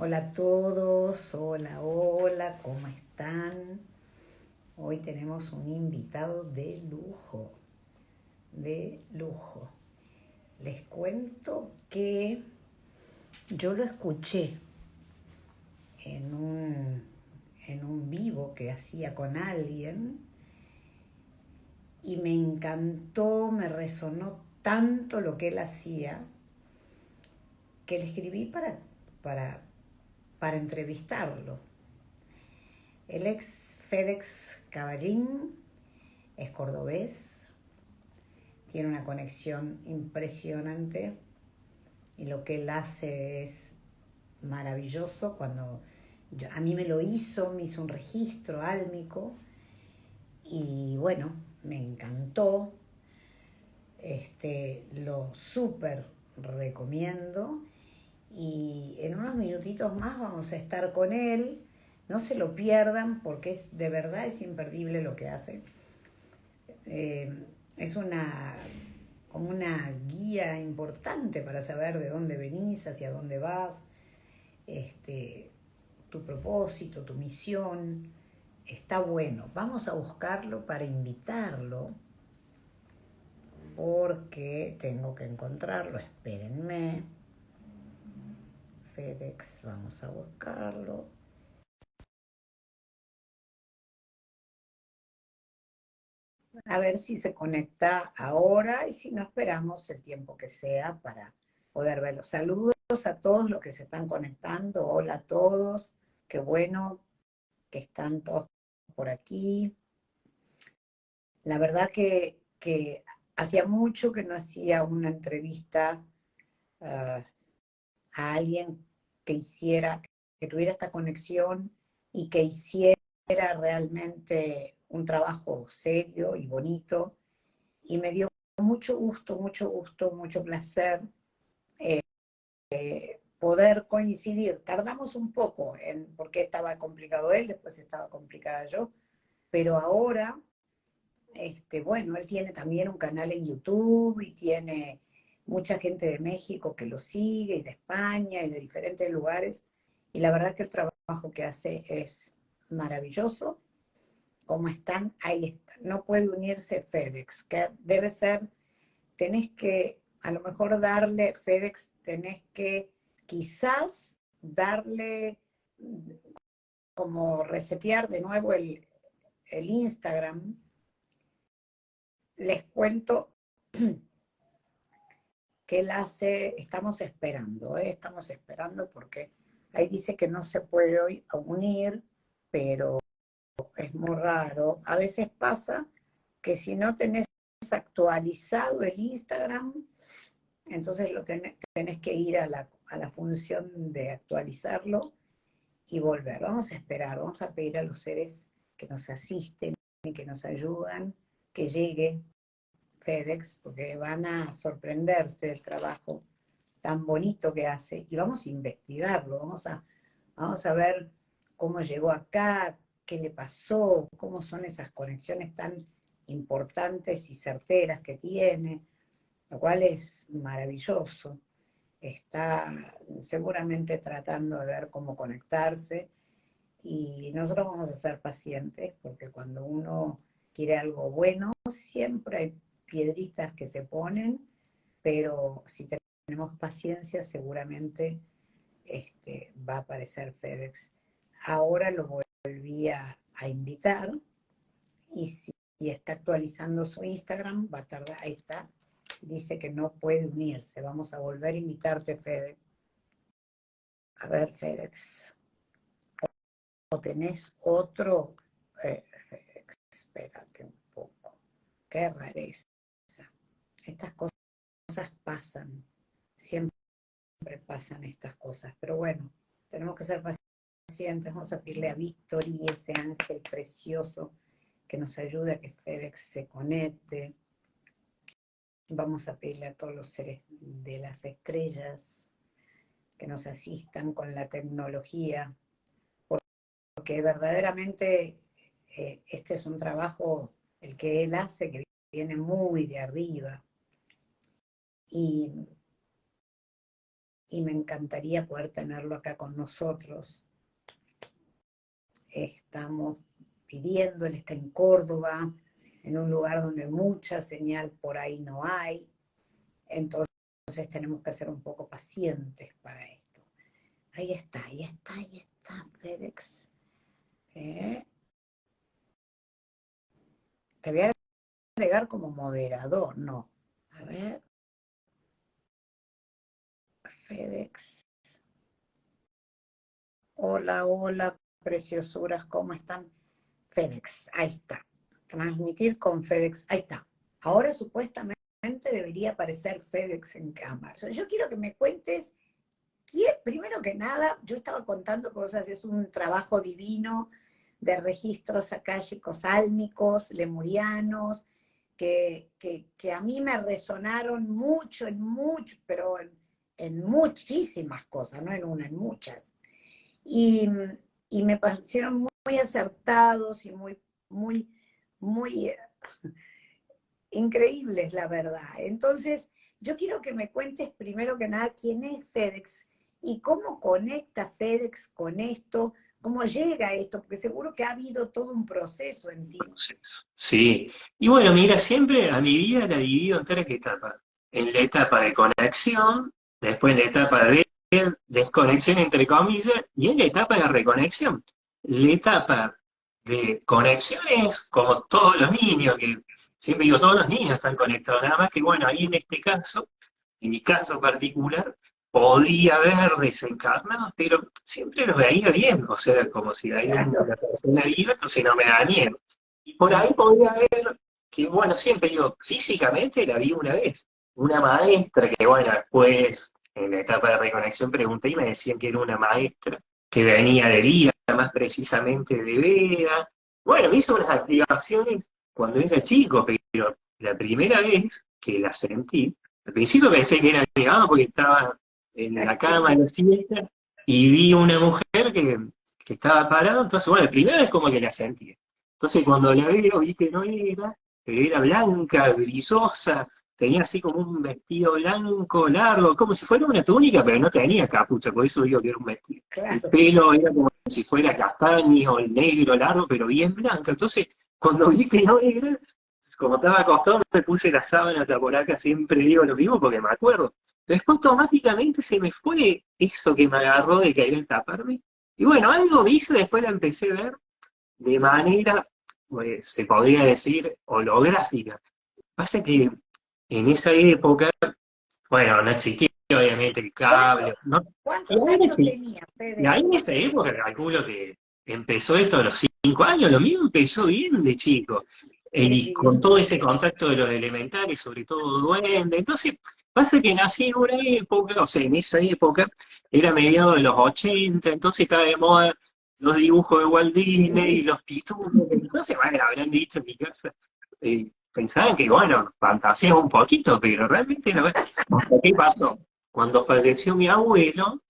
Hola a todos, hola, hola, ¿cómo están? Hoy tenemos un invitado de lujo, de lujo. Les cuento que yo lo escuché en un vivo que hacía con alguien y me encantó, me resonó tanto lo que él hacía que le escribí para, para entrevistarlo. El ex FedEx Caballín es cordobés, tiene una conexión impresionante y lo que él hace es maravilloso. A mí me hizo un registro álmico y bueno, me encantó. Lo súper recomiendo y en unos minutitos más vamos a estar con él. No se lo pierdan porque de verdad es imperdible lo que hace. Eh, es como una guía importante para saber de dónde venís, hacia dónde vas, este, tu propósito, tu misión. Está bueno. Vamos a buscarlo para invitarlo porque tengo que encontrarlo. Espérenme. FedEx, vamos a buscarlo. A ver si se conecta ahora y si no esperamos el tiempo que sea para poder verlo. Saludos a todos los que se están conectando. Hola a todos. Qué bueno que están todos por aquí. La verdad que hacía mucho que no hacía una entrevista uh, a alguien que que tuviera esta conexión y que hiciera realmente un trabajo serio y bonito. Y me dio mucho gusto, mucho placer poder coincidir. Tardamos un poco porque estaba complicado él, después estaba complicada yo, pero ahora, bueno, él tiene también un canal en YouTube y tiene mucha gente de México que lo sigue y de España y de diferentes lugares. Y la verdad que el trabajo que hace es maravilloso. ¿Cómo están? Ahí está. No puede unirse FedEx, que debe ser, tenés que, a lo mejor darle, FedEx, tenés que quizás darle como resetear de nuevo el Instagram. Les cuento que él hace, estamos esperando porque ahí dice que no se puede hoy unir, pero es muy raro. A veces pasa que si no tenés actualizado el Instagram, entonces tenés que ir a la función de actualizarlo y volver. Vamos a esperar, vamos a pedir a los seres que nos asisten y que nos ayudan, que llegue FedEx, porque van a sorprenderse del trabajo tan bonito que hace y vamos a investigarlo, vamos a ver cómo llegó acá, qué le pasó, cómo son esas conexiones tan importantes y certeras que tiene, lo cual es maravilloso. Está seguramente tratando de ver cómo conectarse y nosotros vamos a ser pacientes porque cuando uno quiere algo bueno, siempre hay piedritas que se ponen, pero si tenemos paciencia seguramente va a aparecer FedEx. Ahora lo volví a invitar y si está actualizando su Instagram, va a tardar, ahí está, dice que no puede unirse. Vamos a volver a invitarte, FedEx. A ver, FedEx. ¿O tenés otro? FedEx, espérate un poco. Qué rareza. Estas cosas pasan. Siempre pasan estas cosas. Pero bueno, tenemos que ser pacientes. Vamos a pedirle a Victory, ese ángel precioso, que nos ayude a que FedEx se conecte. Vamos a pedirle a todos los seres de las estrellas que nos asistan con la tecnología, porque verdaderamente este es un trabajo, el que él hace, que viene muy de arriba. Y, y me encantaría poder tenerlo acá con nosotros. Estamos pidiendo, él está en Córdoba, en un lugar donde mucha señal por ahí no hay, entonces tenemos que ser un poco pacientes para esto. Ahí está, ahí está, ahí está, FedEx. Te voy a agregar como moderador, no. A ver. FedEx. Hola, hola, preciosuras, ¿cómo están? FedEx, ahí está. Transmitir con FedEx, ahí está. Ahora supuestamente debería aparecer FedEx en cámara. Yo quiero que me cuentes, primero que nada, yo estaba contando cosas, es un trabajo divino de registros akáshicos álmicos, lemurianos, que a mí me resonaron mucho, pero en muchísimas cosas, no en una, en muchas. Y, y me parecieron muy acertados y muy increíbles, la verdad. Entonces, yo quiero que me cuentes primero que nada quién es FedEx y cómo conecta FedEx con esto, cómo llega a esto, porque seguro que ha habido todo un proceso en ti. Sí, y bueno, mira, siempre a mi vida la divido en tres etapas. En la etapa de conexión, después en la etapa de desconexión, entre comillas, y en la etapa de reconexión. La etapa de conexión es como todos los niños, que siempre digo, todos los niños están conectados, nada más que bueno, ahí en este caso, en mi caso particular, podía haber desencarnados, pero siempre los veía bien, o sea, como si hay Claro. una persona viva, entonces no me da miedo. Y por ahí podía ver que, bueno, siempre digo, físicamente la vi una vez. Una maestra que, bueno, después, en la etapa de reconexión, pregunté y me decían que era una maestra que venía de Lira, más precisamente de Vega. Bueno, me hizo unas activaciones cuando era chico, pero la primera vez que la sentí, al principio pensé que era mi mamá porque estaba en la cama en la siesta y vi una mujer que estaba parada, entonces, bueno, la primera vez como que la sentí. Entonces cuando la veo vi que era blanca, brillosa, tenía así como un vestido blanco, largo, como si fuera una túnica, pero no tenía capucha, por eso digo que era un vestido. El Claro. pelo era como si fuera castaño, negro, largo, pero bien blanco. Entonces, cuando vi que no era, como estaba acostado, me puse la sábana taporaca, siempre digo lo mismo porque me acuerdo. Después automáticamente se me fue eso que me agarró de querer taparme. Y bueno, algo me hizo, después la empecé a ver de manera, pues, se podría decir, holográfica. Pasa que en esa época, bueno, no existía obviamente el cable, ¿Cuántos, ¿no? Y cuántos ahí, años tenía y FedEx? ahí en esa época calculo que empezó esto a los 5 años, lo mío empezó bien de chico. Qué Y con lindo. todo ese contacto de los elementales, sobre todo duende. Entonces, pasa que nací en una época, o sea, en esa época, era mediados de los 80, entonces estaba de moda los dibujos de Walt Disney y Sí, los pitutos. Entonces, bueno, habrán dicho en mi casa, pensaban que, bueno, fantaseaba un poquito, pero realmente no. ¿Qué pasó? Cuando falleció mi abuelo,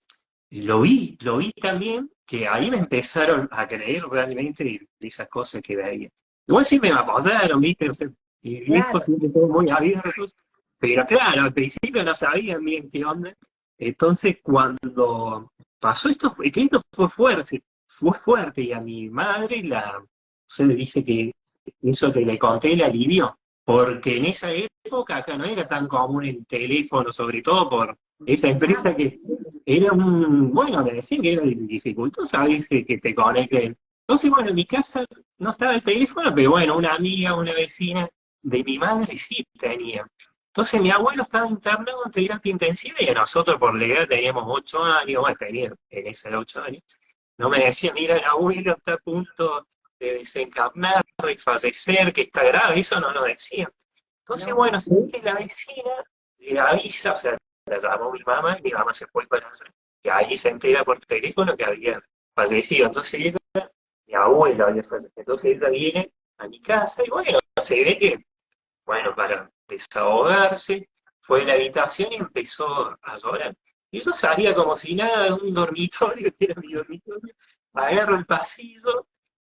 lo vi también, que ahí me empezaron a creer realmente de esas cosas que veía. Igual sí me apoyaron, ¿viste? O sea, mis viejos claro. siempre fueron muy abiertos, pero claro, al principio no sabían bien qué onda. Entonces, cuando pasó esto, que esto fue fuerte, y a mi madre se dice que eso que le conté la alivió, porque en esa época acá no era tan común el teléfono, sobre todo por esa empresa Nada. que era bueno, me decían que era dificultoso a veces que te conecten. Entonces, bueno, en mi casa no estaba el teléfono, pero bueno, una amiga, una vecina de mi madre sí tenía. Entonces mi abuelo estaba internado en terapia intensiva y nosotros por la edad teníamos 8 años, bueno, tenía en esa edad 8 años. No me decía, mira, el abuelo está a punto de desencarnar, de fallecer, que está grave, eso no nos decía. Entonces, No, bueno, se ve que la vecina le avisa, o sea, la llamó mi mamá y mi mamá se fue para allá. Y ahí se entera por teléfono que había fallecido. Entonces mi abuela había fallecido. Entonces ella viene a mi casa y bueno, se ve que, bueno, para desahogarse, fue a la habitación y empezó a llorar. Y yo salía como si nada de un dormitorio, que era mi dormitorio, agarro el pasillo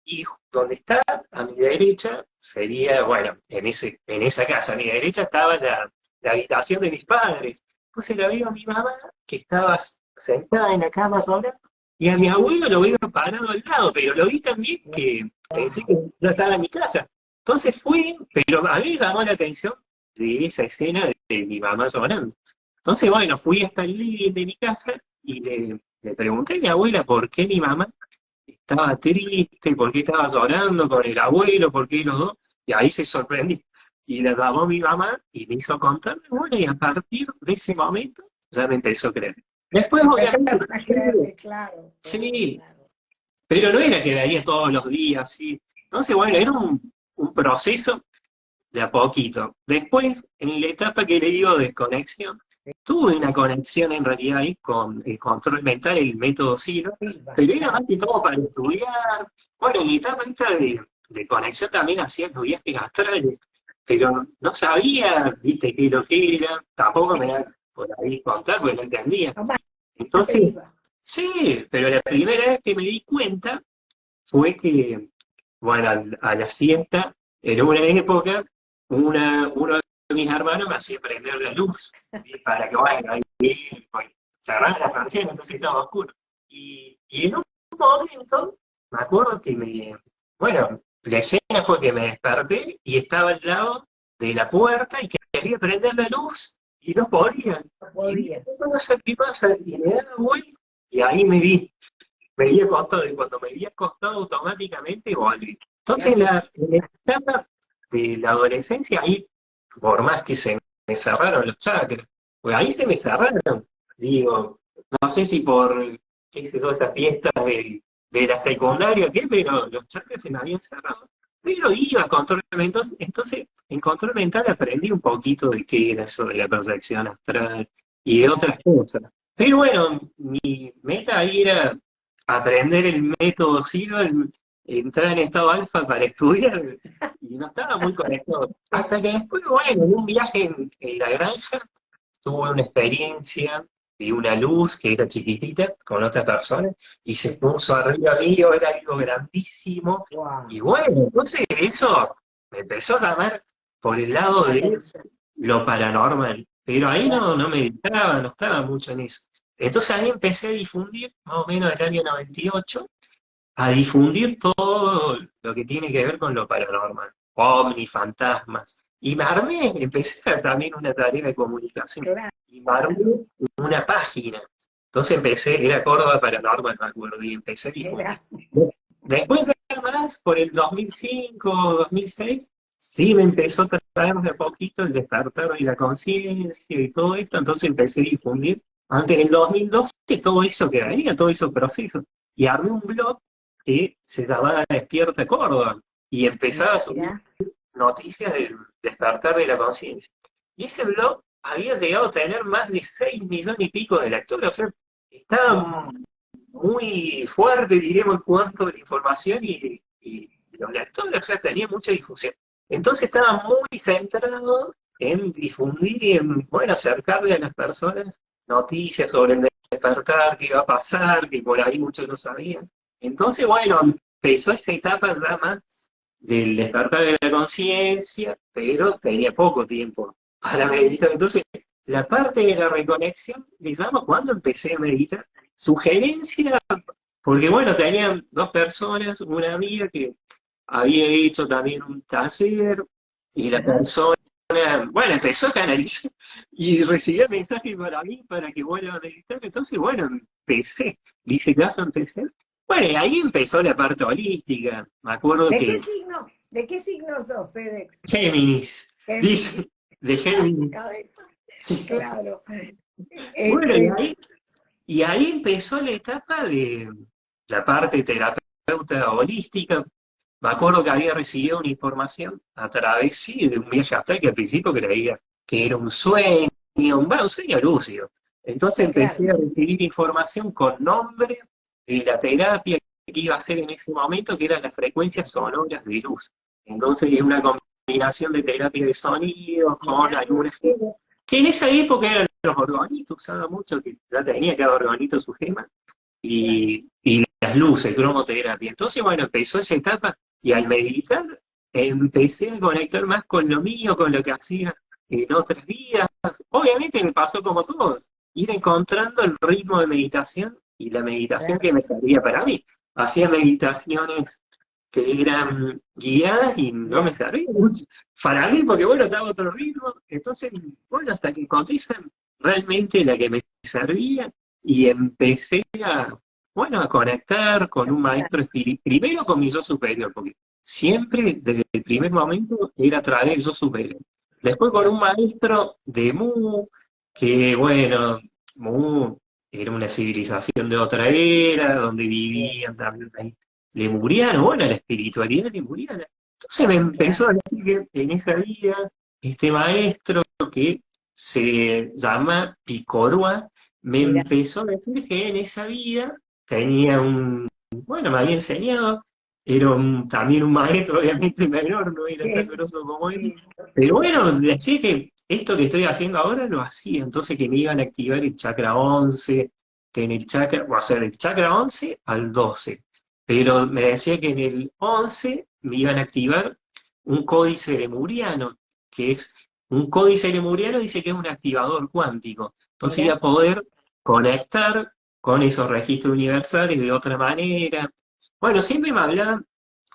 y donde está a mi derecha sería, bueno, en esa casa, a mi derecha estaba la habitación de mis padres. Entonces la veo a mi mamá, que estaba sentada en la cama sola, y a mi abuelo lo veo parado al lado, pero lo vi también que pensé que ya estaba en mi casa. Entonces fui, pero a mí me llamó la atención de esa escena de mi mamá llorando. Entonces, bueno, fui hasta el living de mi casa y le pregunté a mi abuela por qué mi mamá estaba triste, por qué estaba llorando con el abuelo, por qué los dos, y ahí se sorprendió. Y le llamó mi mamá y me hizo contarme, bueno, y a partir de ese momento ya me empezó a creer. Después, obviamente, Empezaron a creerte, claro, sí, claro. pero no era que veía todos los días, sí. Entonces, bueno, era un proceso de a poquito. Después, en la etapa que le digo desconexión, tuve una conexión en realidad ahí con el control mental, el método Silva, Silva, pero era claro. más que todo para estudiar. Bueno, en la etapa esta de conexión también hacía los viajes astrales, pero no sabía, viste, qué lo que era, tampoco me da por ahí contar, porque no entendía. Nomás te Entonces, iba. sí, pero la primera vez que me di cuenta fue que, bueno, a la siesta, en una época, uno de mis hermanos me hacía prender la luz, ¿sí? Para que, bueno, ahí pues, cerrar la persiana, entonces estaba oscuro. Y en un momento, me acuerdo que bueno, la escena fue que me desperté y estaba al lado de la puerta y quería prender la luz y no podía. No Y dije, podías. qué pasa? Y me daba vuelta y ahí me había acostado y cuando me había acostado automáticamente volví. Te Entonces, haces. en la etapa de la adolescencia, ahí, por más que se me cerraron los chakras, pues ahí se me cerraron. Digo, no sé si por, qué sé yo, esas fiestas de la secundaria, qué, pero los chakras se me habían cerrado. Pero iba a control mental, entonces en control mental aprendí un poquito de qué era eso de la proyección astral y de otras cosas. Pero bueno, mi meta ahí era aprender el método Silva, entrar en estado alfa para estudiar, y no estaba muy conectado. Hasta que después, bueno, en un viaje en la granja, tuve una experiencia, vi una luz que era chiquitita con otra persona, y se puso arriba mío, era algo grandísimo, y Wow, bueno, entonces eso me empezó a llamar por el lado la de atención. lo paranormal, pero ahí Claro. no meditaba, no estaba mucho en eso. Entonces ahí empecé a difundir, más o menos el año 98, a difundir todo lo que tiene que ver con lo paranormal, ovnis, fantasmas. Y me armé, empecé también una tarea de comunicación, Claro. y me armé una página. Entonces empecé, era Córdoba Paranormal, me acuerdo, y empecé a difundir. Era. Después ya más, por el 2005, 2006, sí me empezó a traer de a poquito el despertar de la conciencia y todo esto, entonces empecé a difundir. Antes, en el 2012, todo eso que venía, todo esos procesos. Y armé un blog que se llamaba Despierta Córdoba, y empezaba a subir Mira. noticias del despertar de la conciencia. Y ese blog había llegado a tener más de 6 millones y pico de lectores, o sea, estaba Wow. muy fuerte, diremos, en cuanto a la información y los lectores, o sea, tenía mucha difusión. Entonces estaba muy centrado en difundir y en, bueno, acercarle a las personas noticias sobre el despertar, qué iba a pasar, que por ahí muchos no sabían. Entonces, bueno, empezó esa etapa ya más del despertar de la conciencia, pero tenía poco tiempo para meditar. Entonces, la parte de la reconexión, digamos, cuando empecé a meditar, sugerencia, porque bueno, tenía dos personas, una amiga que había hecho también un taller, y la Ajá. persona, bueno, empezó a canalizar y recibía mensajes para mí para que vuelva a meditar. Entonces, bueno, empecé, le hice caso, empecé. Bueno, y ahí empezó la parte holística. Me acuerdo que De qué signo sos, Fedex? Géminis, Géminis. dice, de Géminis. Cabeza. Sí. Claro. Bueno, Este, y ahí empezó la etapa de la parte terapeuta holística. Me acuerdo que había recibido una información a través, sí, de un viaje astral que al principio creía que era un sueño, un sueño lúcido. Entonces claro. empecé a recibir información con nombre de la terapia que iba a hacer en ese momento, que eran las frecuencias sonoras de luz. Entonces es una combinación de terapia de sonido con Mirá vos. algunas que en esa época eran los orgonitos, usaba mucho, que ya tenía cada orgonito su gema, Claro. y las luces, cromoterapia. Entonces, bueno, empezó esa etapa, y al meditar empecé a conectar más con lo mío, con lo que hacía en otras vidas, obviamente me pasó como todos, ir encontrando el ritmo de meditación y la meditación que me servía para mí. Hacía meditaciones que eran guiadas y no me servían mucho para mí, porque bueno, estaba otro ritmo. Entonces, bueno, hasta que encontré realmente la que me servía y empecé a, bueno, a conectar con un maestro espiritual, primero con mi yo superior, porque siempre, desde el primer momento, era a través del yo superior. Después con un maestro de Mu, que bueno, Mu era una civilización de otra era, donde vivían también lemurianos, bueno, la espiritualidad lemuriana. Entonces me empezó a decir que en esa vida, este maestro que se llama Picorua, me empezó a decir que en esa vida tenía bueno, me había enseñado, era también un maestro obviamente menor, no era tan grosso como él, pero bueno, decía que esto que estoy haciendo ahora lo hacía, entonces que me iban a activar el chakra 11, que en el chakra, o sea, del chakra 11 al 12, pero me decía que en el 11 me iban a activar un códice lemuriano, que es un códice lemuriano, dice que es un activador cuántico, entonces iba a poder conectar con esos registros universales de otra manera. Bueno, siempre me hablaban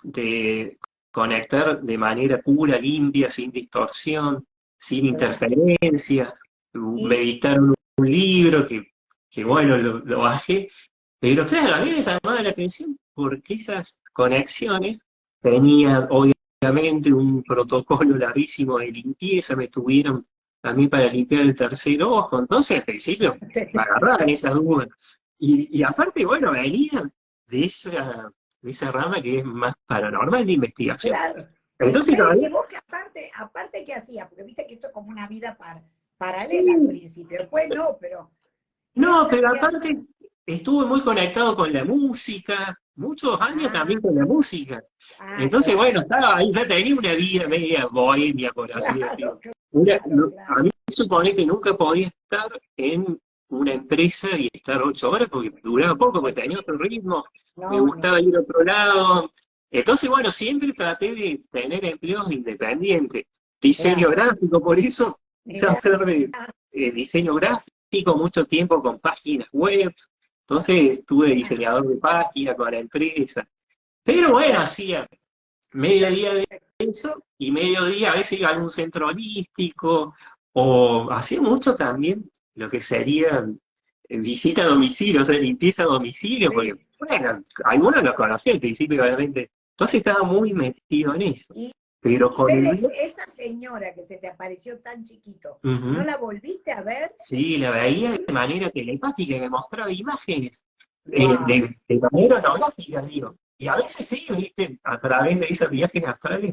de conectar de manera pura, limpia, sin distorsión, sin interferencias, meditar un libro que bueno, lo bajé, pero claro, a mí me llamaba la atención porque esas conexiones tenían obviamente un protocolo larguísimo de limpieza, me tuvieron a mí para limpiar el tercer ojo, entonces al principio me agarraban esas dudas. Y aparte, bueno, venían de esa rama que es más paranormal de investigación. Claro. Entonces todavía... Y vos que aparte ¿qué hacías? Porque viste que esto es como una vida paralela al principio. Después no, pero... No, pero aparte estuve muy conectado con la música, muchos años también con la música. Entonces, bueno, estaba ahí, ya tenía una vida media bohemia, por así decirlo. A mí me supone que nunca podía estar en una empresa y estar 8 horas porque duraba poco, porque tenía otro ritmo, me gustaba ir a otro lado. Entonces, bueno, siempre traté de tener empleos independientes. Diseño gráfico, por eso quise hacer de diseño gráfico mucho tiempo con páginas web. Entonces estuve diseñador de páginas para empresas. Pero bueno, hacía medio día de eso y medio día a veces iba a algún centro holístico o hacía mucho también lo que sería visita a domicilio, o sea, limpieza a domicilio, porque bueno, algunos lo conocía al principio obviamente, entonces estaba muy metido en eso. Pero con esa señora que se te apareció tan chiquito, ¿no la volviste a ver? Sí, la veía de manera telepática y me mostraba imágenes, de manera holográfica, digo. Y a veces sí, viste, a través de esos viajes astrales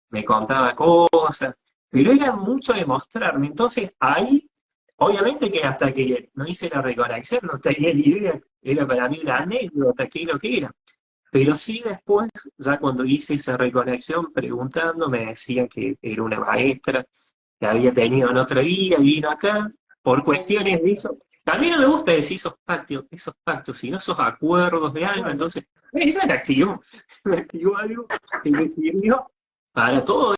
me contaba cosas, pero era mucho de mostrarme. Entonces ahí, obviamente que hasta que no hice la reconexión, no tenía ni idea, era para mí una anécdota, qué es lo que era. Pero sí después, ya cuando hice esa reconexión preguntando, me decían que era una maestra, que había tenido en otra vida y vino acá, por cuestiones de eso. También no me gusta decir esos pactos, sino esos acuerdos de alma, entonces, ella me activó algo que me sirvió para todos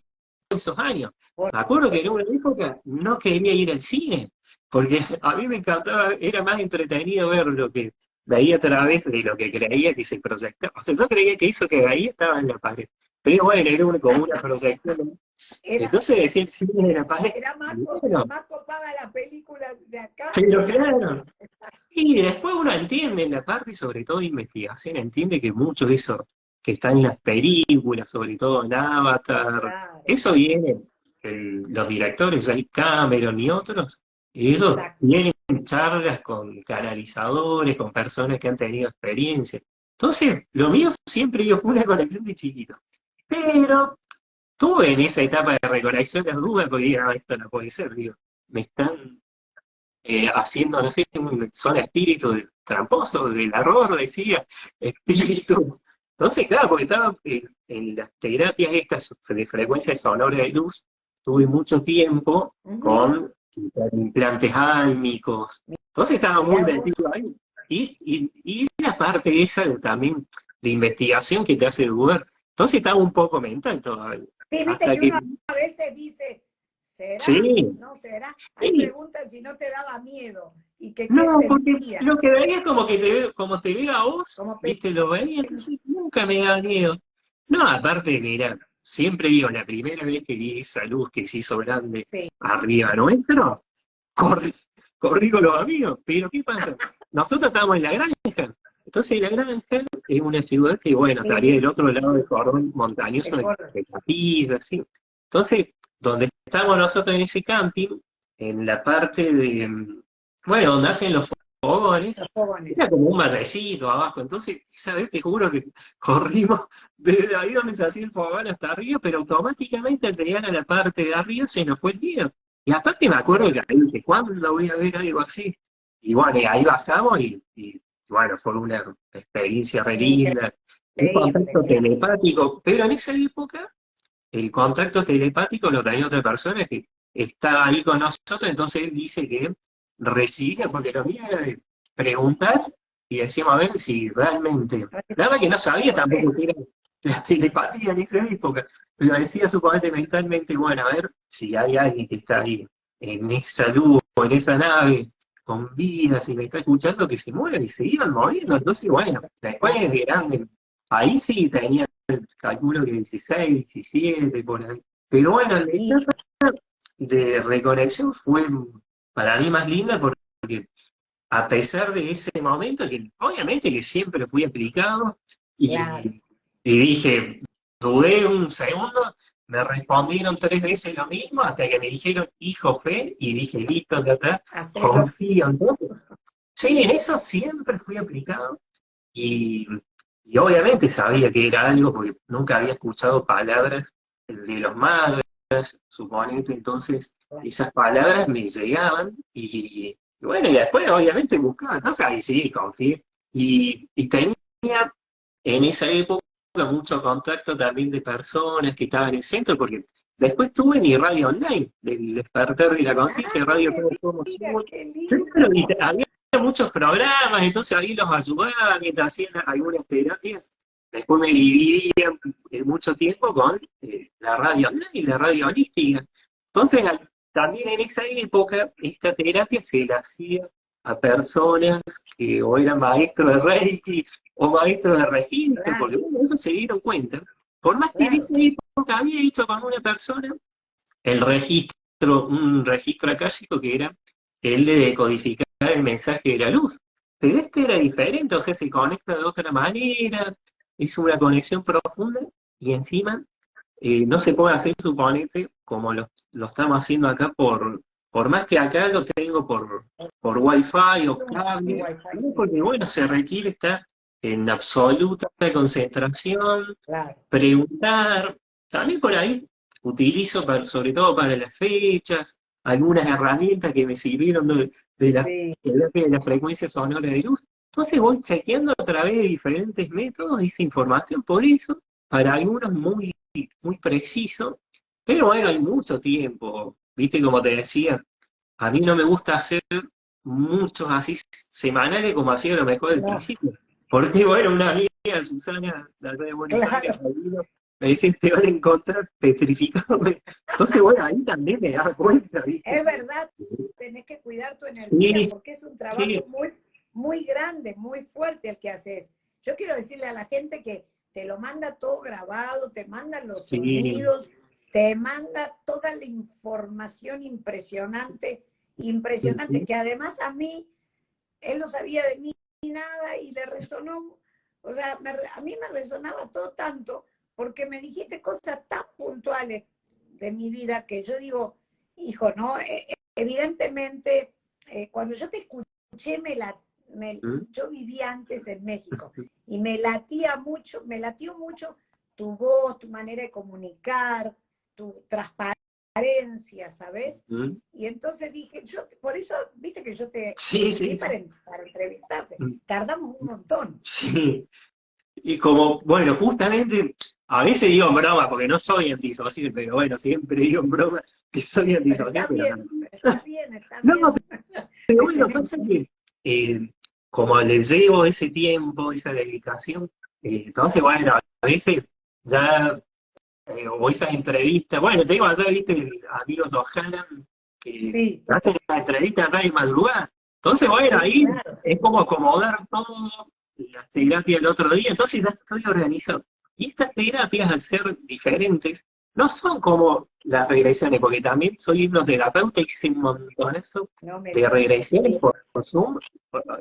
esos años. Me acuerdo que en una época no quería ir al cine, porque a mí me encantaba, era más entretenido ver lo que veía a través de lo que creía que se proyectaba. O sea, yo creía que eso que veía estaba en la pared. Pero bueno, era como una proyección. Entonces decía el cine de la pared. Era más copada la película de acá. Pero claro. Y después uno entiende en la parte, sobre todo de investigación, entiende que mucho de eso que está en las películas, sobre todo en Avatar, eso viene, los directores, James Cameron y otros, ellos tienen charlas con canalizadores, con personas que han tenido experiencia. Entonces, lo mío siempre digo, fue una conexión de chiquito. Pero tuve en esa etapa de reconexión las dudas, porque digo, esto no puede ser, digo, me están haciendo, no sé, son espíritus tramposos, del error, decía, espíritus. Entonces, claro, porque estaba en las terapias estas de frecuencia sonora de luz, tuve mucho tiempo con implantes álmicos, entonces estaba muy metido ahí. Y la parte esa también de investigación que te hace dudar, entonces estaba un poco mental todavía. Sí, viste que uno a veces dice, ¿Será? Sí, ¿No será? Hay sí. preguntas si no te daba miedo y que qué No, porque sentías, lo que veía como que como te veo a vos, como viste, lo veía, entonces nunca me da miedo. No, aparte, mira, siempre digo, la primera vez que vi esa luz que se hizo grande sí, arriba nuestro, corrí, corrí con los amigos, pero ¿qué pasa? Nosotros estábamos en la granja, entonces la granja es una ciudad que, bueno, estaría sí, del otro lado del sí, cordón el montañoso corro, de Capilla, así. Entonces, donde estamos nosotros en ese camping, en la parte de, bueno, donde hacen los fogones, los fogones. era como un barrecito abajo, entonces, esa vez te juro que corrimos desde ahí donde se hacía el fogón hasta arriba, pero automáticamente al llegar a la parte de arriba se nos fue el miedo. Y aparte me acuerdo que ahí dije, ¿cuándo voy a ver algo así? Y bueno, y ahí bajamos y bueno, fue una experiencia re linda, un Increíble, contacto claro, telepático, pero en esa época el contacto telepático lo tenía otra persona que estaba ahí con nosotros, entonces él dice que recibía, porque lo mía era de preguntar y decíamos a ver si realmente, nada más que no sabía tampoco qué era la telepatía en esa época, pero decía suponete mentalmente, bueno, a ver si hay alguien que está ahí en esa luz o en esa nave con vida, si me está escuchando, que se mueva y se iban moviendo, entonces bueno, después claro, de grande, ahí sí tenía calculo que 16, 17, por ahí. Pero bueno, la etapa chiquito, de reconexión fue para mí más linda porque a pesar de ese momento, que obviamente que siempre fui aplicado, claro, y, y dije, dudé un segundo, me respondieron 3 veces lo mismo, hasta que me dijeron, hijo fe, y dije, listo, ya está, hacelo. confío. Entonces, sí, en eso siempre fui aplicado, y, y obviamente sabía que era algo porque nunca había escuchado palabras de los mayas, suponete, entonces esas palabras me llegaban y bueno, y después obviamente buscaba, no sé, y sí, confié. Y tenía en esa época mucho contacto también de personas que estaban en el centro, porque después tuve mi radio online, del despertar de la conciencia, de Radio Ay, Todos Somos mira, Uno. qué Claro, y lindo. había muchos programas, entonces ahí los ayudaban mientras hacían algunas terapias. Después me dividía mucho tiempo con la radio online y la radio holística. Entonces, también en esa época, esta terapia se la hacía a personas que o eran maestros de Reiki o maestros de registro, porque Claro, bueno, eso se dieron cuenta. Por más que en claro, esa época había hecho con una persona el registro, un registro acásico que era el de decodificar el mensaje de la luz. Pero este era diferente, o sea, se conecta de otra manera, es una conexión profunda y encima no se puede hacer, suponete, como lo estamos haciendo acá por más que acá lo tengo por Wi-Fi o un cable, wifi, ¿no? sí, Porque bueno, se requiere estar en absoluta concentración, claro, preguntar, también por ahí utilizo sobre todo para las fechas, algunas herramientas que me sirvieron sí, de la frecuencia sonora de luz. Entonces voy chequeando a través de diferentes métodos esa información, por eso, para algunos muy preciso, pero bueno, hay mucho tiempo, viste, como te decía, a mí no me gusta hacer muchos así semanales como hacía a lo mejor al no, principio, porque bueno, una amiga, Susana, de allá de Buenos Aires, claro, me dice, te van a encontrar petrificado, entonces bueno, ahí también me da cuenta, viste, es verdad, tenés que cuidar tu energía sí, porque es un sí, trabajo muy, muy grande, muy fuerte el que haces. Yo quiero decirle a la gente que te lo manda todo grabado, te manda los sí, sonidos, te manda toda la información impresionante, impresionante, ujú, que además a mí, él no sabía de mí nada y le resonó, o sea, a mí me resonaba todo tanto porque me dijiste cosas tan puntuales de mi vida que yo digo, hijo, ¿no? Evidentemente, cuando yo te escuché, ujú, yo vivía antes en México y me latió mucho tu voz, tu manera de comunicar, tu transparencia, ¿sabes? ujú. Y entonces dije, por eso, viste que yo te Sí, escribí sí, sí. para entrevistarte. Tardamos un montón. Sí, y como, bueno, justamente, a veces digo en broma, porque no soy antisocial, pero bueno, siempre digo en broma que soy Pero antisocial, está pero bien, no. está bien, está No, bien. pero Te bueno, tenés. pasa que como les llevo ese tiempo, esa dedicación, entonces, bueno, a veces ya o esas entrevistas, bueno, te digo, allá viste amigos O'Hannon que Sí, hacen las entrevistas allá de madrugada. Entonces, bueno, sí, ahí claro. es como acomodar todo, las terapias el otro día, entonces ya estoy organizado. Y estas terapias, al ser diferentes, no son como las regresiones, porque también soy hipnoterapeuta y hice un montonazo No me de digas. regresiones por Zoom,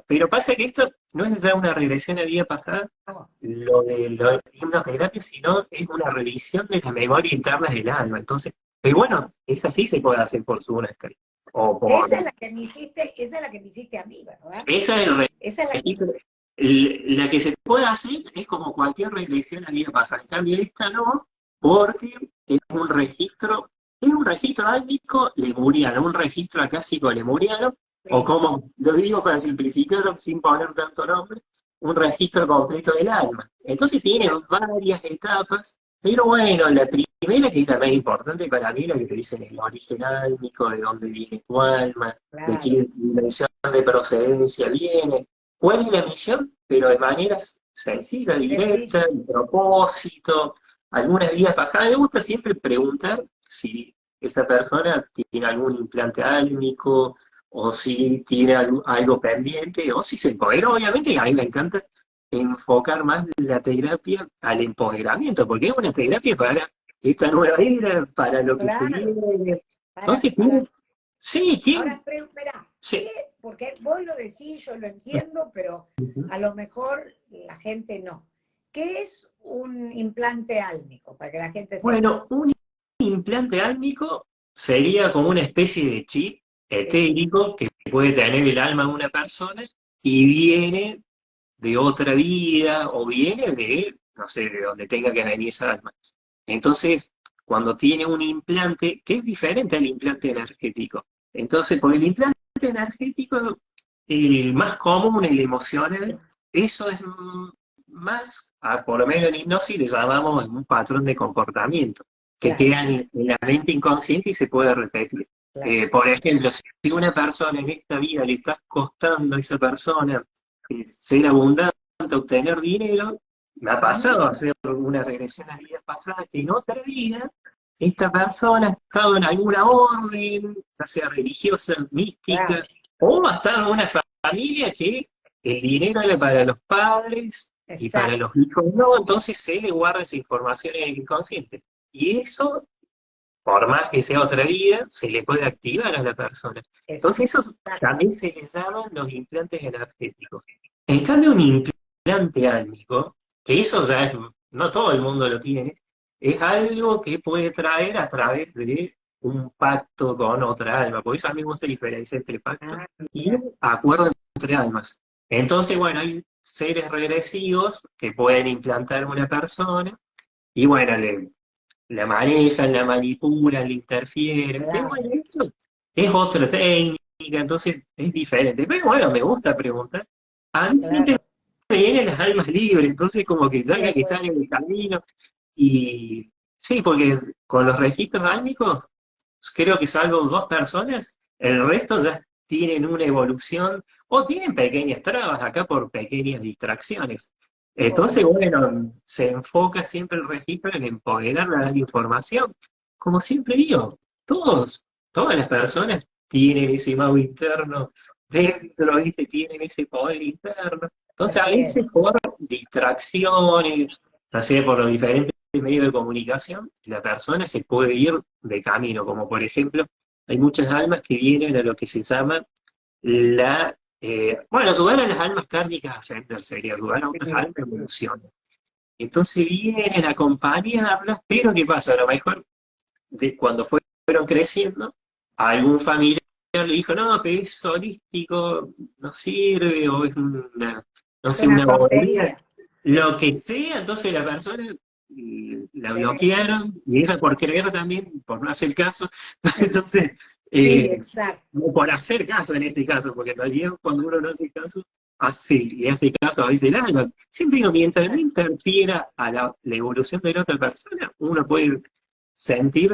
pero pasa que esto no es ya una regresión a vida pasada, No. lo de la hipnoterapia, sino es una revisión de la memoria interna del alma. Entonces, pero bueno, eso sí se puede hacer por Zoom, Skype. O por... Esa es la que me hiciste, esa es la que me hiciste a mí, ¿verdad? Esa es el Esa es la que... registro. La que se puede hacer es como cualquier regresión a vida pasada. En cambio, esta no, porque es un registro álmico lemuriano, un registro acásico lemuriano, o Sí, como lo digo para simplificarlo sin poner tanto nombre, un registro completo del alma. Entonces tiene claro, varias etapas, pero bueno, la primera, que es la más importante para mí, la que te dicen el origen álmico, de dónde viene tu alma, de claro. qué dimensión de procedencia viene, cuál es la misión, pero de manera sencilla, directa, Sencilla. el propósito, algunas vidas pasadas. Me gusta siempre preguntar si esa persona tiene algún implante álmico, o si tiene algo pendiente, o si se empodera. Obviamente, a mí me encanta enfocar más la terapia al empoderamiento, porque es una terapia para esta nueva era, para lo que se Claro. viene. Para, Entonces, para. sí, Ahora, espera, sí. ¿qué? Porque vos lo decís, yo lo entiendo, pero a lo mejor la gente no. ¿Qué es un implante álmico? Para que la gente sepa. Bueno, un implante álmico sería como una especie de chip Eso. etérico que puede tener el alma de una persona y viene de otra vida o viene de, no sé, de donde tenga que venir esa alma. Entonces, cuando tiene un implante, que es diferente al implante energético. Entonces, con el implante energético, el más común, el emocional, eso es más, por lo menos en hipnosis le llamamos un patrón de comportamiento, que Claro, queda en la mente inconsciente y se puede repetir. claro. Por ejemplo, si una persona en esta vida le está costando a esa persona ser abundante, obtener dinero, me ha pasado Mm, hacer una regresión a vidas pasadas que en otra vida esta persona ha estado en alguna orden, ya sea religiosa, claro, mística, o ha estado en una familia que el dinero era para los padres y para exacto, los hijos no, entonces se le guarda esa información en el inconsciente. Y eso, por más que sea otra vida, se le puede activar a la persona. Entonces eso exacto. también se les llaman los implantes energéticos. En cambio, un implante álmico, que eso ya es, no todo el mundo lo tiene, es algo que puede traer a través de un pacto con otra alma. Por eso a mí me gusta diferenciar entre pacto Ah, y mira, acuerdo entre almas. Entonces, bueno, hay seres regresivos que pueden implantar una persona y bueno, la manejan, la manipulan, la interfieren. Pero claro, bueno, eso es otra técnica, entonces es diferente. Pero bueno, me gusta preguntar. A mí siempre claro. me vienen las almas libres, entonces como que ya Qué que bueno. están en el camino. Y sí, porque con los registros álmicos, creo que salvo dos personas, el resto ya tienen una evolución o tienen pequeñas trabas acá por pequeñas distracciones. Entonces, Obvio. bueno, se enfoca siempre el registro en empoderar la información. Como siempre digo, todas las personas tienen ese mago interno dentro, ¿viste? Tienen ese poder interno. Entonces, a Así veces es. por distracciones, ya sea por los diferentes medios de comunicación, la persona se puede ir de camino, como por ejemplo, hay muchas almas que vienen a lo que se llama bueno, ayudar a las almas kármicas a ascender, sería ayudar a otras Sí, almas a evolucionar. Entonces vienen a acompañarlas, pero ¿qué pasa? A lo mejor cuando fueron creciendo, algún familiar le dijo, no, pero es holístico, no sirve, o es una, no es sé, una una bobería, tontería. lo que sea, entonces la persona la Tenés- bloquearon, y ella por creer también, por no hacer caso, entonces, Sí, eh, exacto. no por hacer caso en este caso, porque en realidad cuando uno no hace caso, hace, y hace caso a veces el alma. Siempre digo, mientras no interfiera a la evolución de la otra persona, uno puede sentir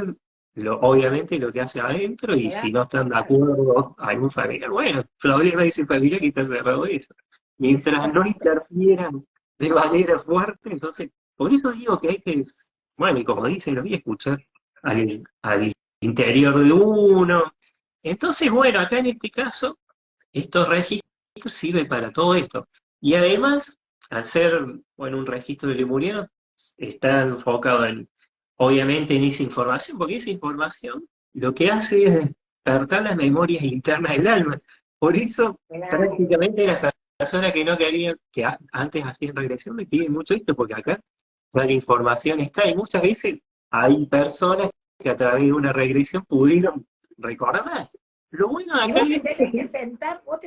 obviamente lo que hace adentro, y si no están de Claro, acuerdo algún familiar, bueno, problema de ese familiar que está cerrado de eso. Mientras no exacto. interfieran de manera fuerte, entonces, por eso digo que hay que bueno, y como dice, lo voy a escuchar al interior de uno. Entonces, bueno, acá en este caso, estos registros sirven para todo esto. Y además, al ser, bueno, un registro de lemuriano, está enfocado obviamente, en esa información, porque esa información lo que hace es despertar las memorias internas del alma. Por eso, Claro. prácticamente las personas que no querían, antes hacían regresión, me piden mucho esto, porque acá ya la información está, y muchas veces hay personas que a través de una regresión pudieron recordar más. Lo bueno de Y acá es vos te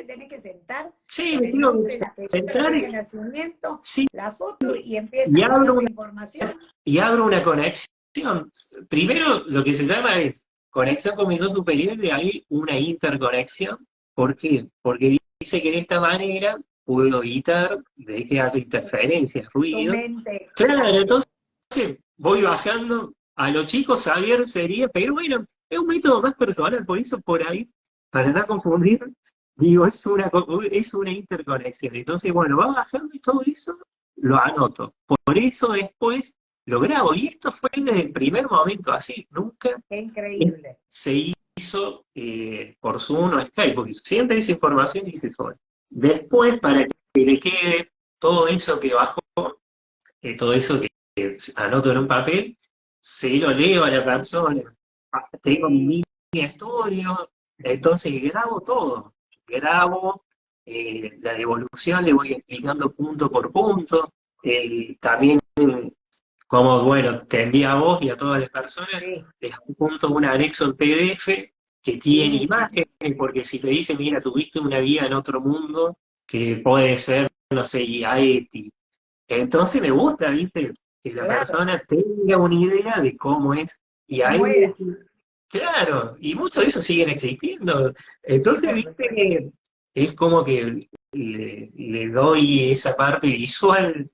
tenés que sentar sí, con me el tengo nombre, el que apellido, la centrar, fecha de nacimiento, sí, la foto y y empieza con abro esta una, información. y abro una conexión. Primero, lo que se llama es conexión con mi yo superior, de ahí una interconexión. ¿Por qué? Porque dice que de esta manera puedo evitar de que haya interferencias, Tu ruidos. mente, Claro, claro. entonces voy bajando. A los chicos saber sería, pero bueno, es un método más personal, por eso por ahí, para no confundir, digo, es una interconexión. Entonces, bueno, va bajando y todo eso lo anoto. Por eso después lo grabo. Y esto fue desde el primer momento así. Nunca Qué increíble. se hizo por Zoom o Skype, porque siempre esa información dice sobre. Después, para que le quede todo eso que bajó, todo eso que anoto en un papel, se lo leo a la persona. Tengo mi Sí, línea de estudio, entonces grabo todo. Grabo la devolución, le voy explicando punto por punto. También, como, bueno, te envía a vos y a todas las personas, sí, les adjunto un anexo en PDF que tiene sí, sí, imágenes, porque si te dicen, mira, tuviste una vida en otro mundo, que puede ser, no sé, IAETI, entonces me gusta, ¿viste? Que la claro. persona tenga una idea de cómo es. Y ¿Cómo ahí, era? claro, y muchos de esos siguen existiendo. Sí, Entonces, por ¿viste? supuesto. Es como que le doy esa parte visual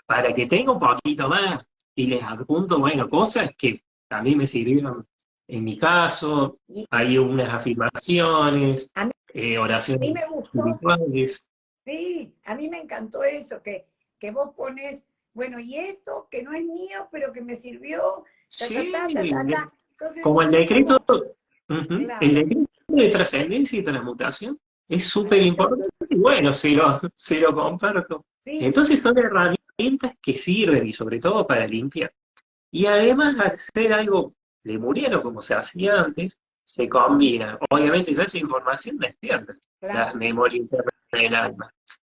para que tenga un poquito más. Y les adjunto, bueno, cosas que también me sirvieron en mi caso. Y Hay unas afirmaciones, a mí oraciones me gustó, espirituales. sí, a mí me encantó eso, que vos pones, bueno, y esto que no es mío, pero que me sirvió, ta, ta, Sí, ta, ta, ta, ta. Entonces como eso el son decreto, como, ujú, el claro, decreto de trascendencia y transmutación es súper maravilloso. importante y bueno, se lo comparto. Sí, Entonces son herramientas que sirven y sobre todo para limpiar. Y además, al ser algo lemuriano como se hacía antes, se combina. Obviamente ya esa información despierta la claro. memoria interna del alma.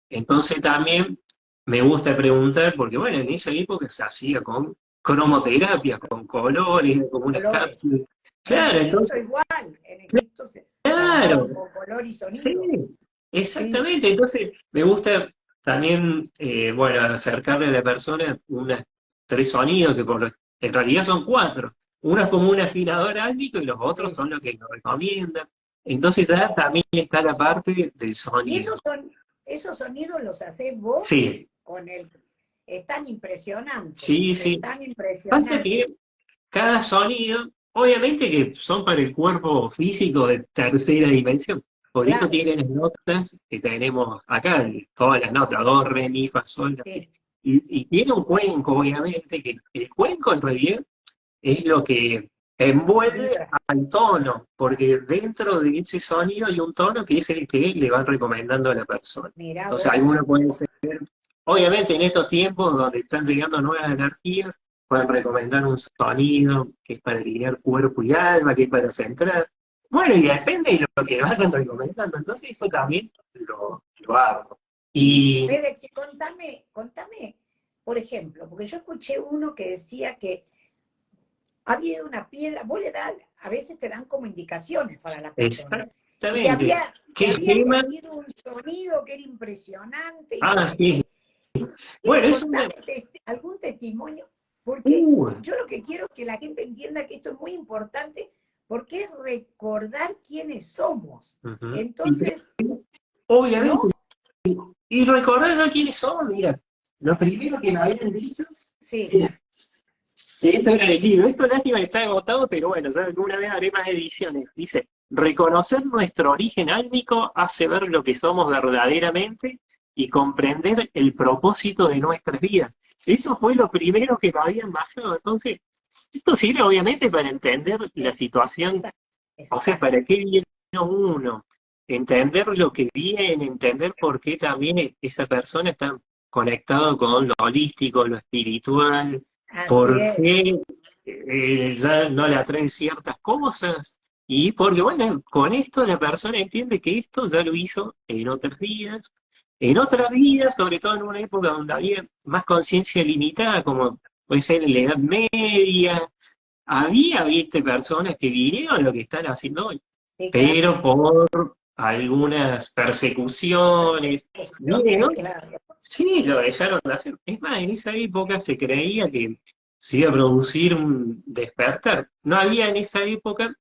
Entonces también me gusta preguntar, porque bueno, en esa época se hacía con cromoterapia, con colores, como unas Colores. cápsulas. En Claro, Egipto entonces, igual, en Egipto se trabajaban claro, con color y sí, sonido. Sí, exactamente. Entonces me gusta también, bueno, acercarle a la persona unas tres sonidos, en realidad son cuatro. Uno es como un afinador álmico y los otros sí. son los que nos recomiendan. Entonces ya también está la parte del Y sonido. esos sonidos los haces vos Sí, con el, es tan impresionante, sí, es sí. tan Pasa impresionante. que cada sonido, obviamente que son para el cuerpo físico de tercera dimensión. Por eso Claro, tienen las notas que tenemos acá, todas las notas, do, re, mi, fa, sol, así. sí, Y tiene un cuenco, obviamente, que el cuenco en realidad es lo que envuelve vibra. al tono, porque dentro de ese sonido hay un tono que es el que le van recomendando a la persona. Mirá Entonces, vos, algunos pueden ser, obviamente en estos tiempos donde están llegando nuevas energías, pueden recomendar un sonido que es para alinear cuerpo y alma, que es para centrar. Bueno, y depende de lo que vayan recomendando. Entonces, eso también lo hago. Y Fedex, y contame, por ejemplo, porque yo escuché uno que decía que había una piedra, vos le das, a veces te dan como indicaciones para la persona, y exactamente, que ¿qué había esquema? sentido un sonido que era impresionante y no Ah, sé sí. qué. Bueno, es una... Contame algún testimonio, porque Uh, yo lo que quiero es que la gente entienda que esto es muy importante, porque es recordar quiénes somos. ujú. Entonces, Obviamente, ¿no? y recordar ya quiénes son, mira, lo primero que me habían dicho Sí, era que esto era el libro, esto lástima que está agotado, pero bueno, ya alguna vez haré más ediciones. Dice, reconocer nuestro origen álmico hace ver lo que somos verdaderamente y comprender el propósito de nuestras vidas. Eso fue lo primero que me habían bajado, entonces Esto sirve obviamente para entender la situación, Exacto, o sea, exacto. para qué viene uno, entender lo que viene, entender por qué también esa persona está conectada con lo holístico, lo espiritual, Así por es. qué ya no le atraen ciertas cosas, y porque, bueno, con esto la persona entiende que esto ya lo hizo en otras vidas, sobre todo en una época donde había más conciencia limitada, como puede ser en la Edad Media. Había, viste, personas que vinieron lo que están haciendo hoy, Sí, claro. pero por algunas persecuciones, Eso, miren, ¿no? claro. Sí, lo dejaron de hacer. Es más, en esa época se creía que se iba a producir un despertar. No había en esa época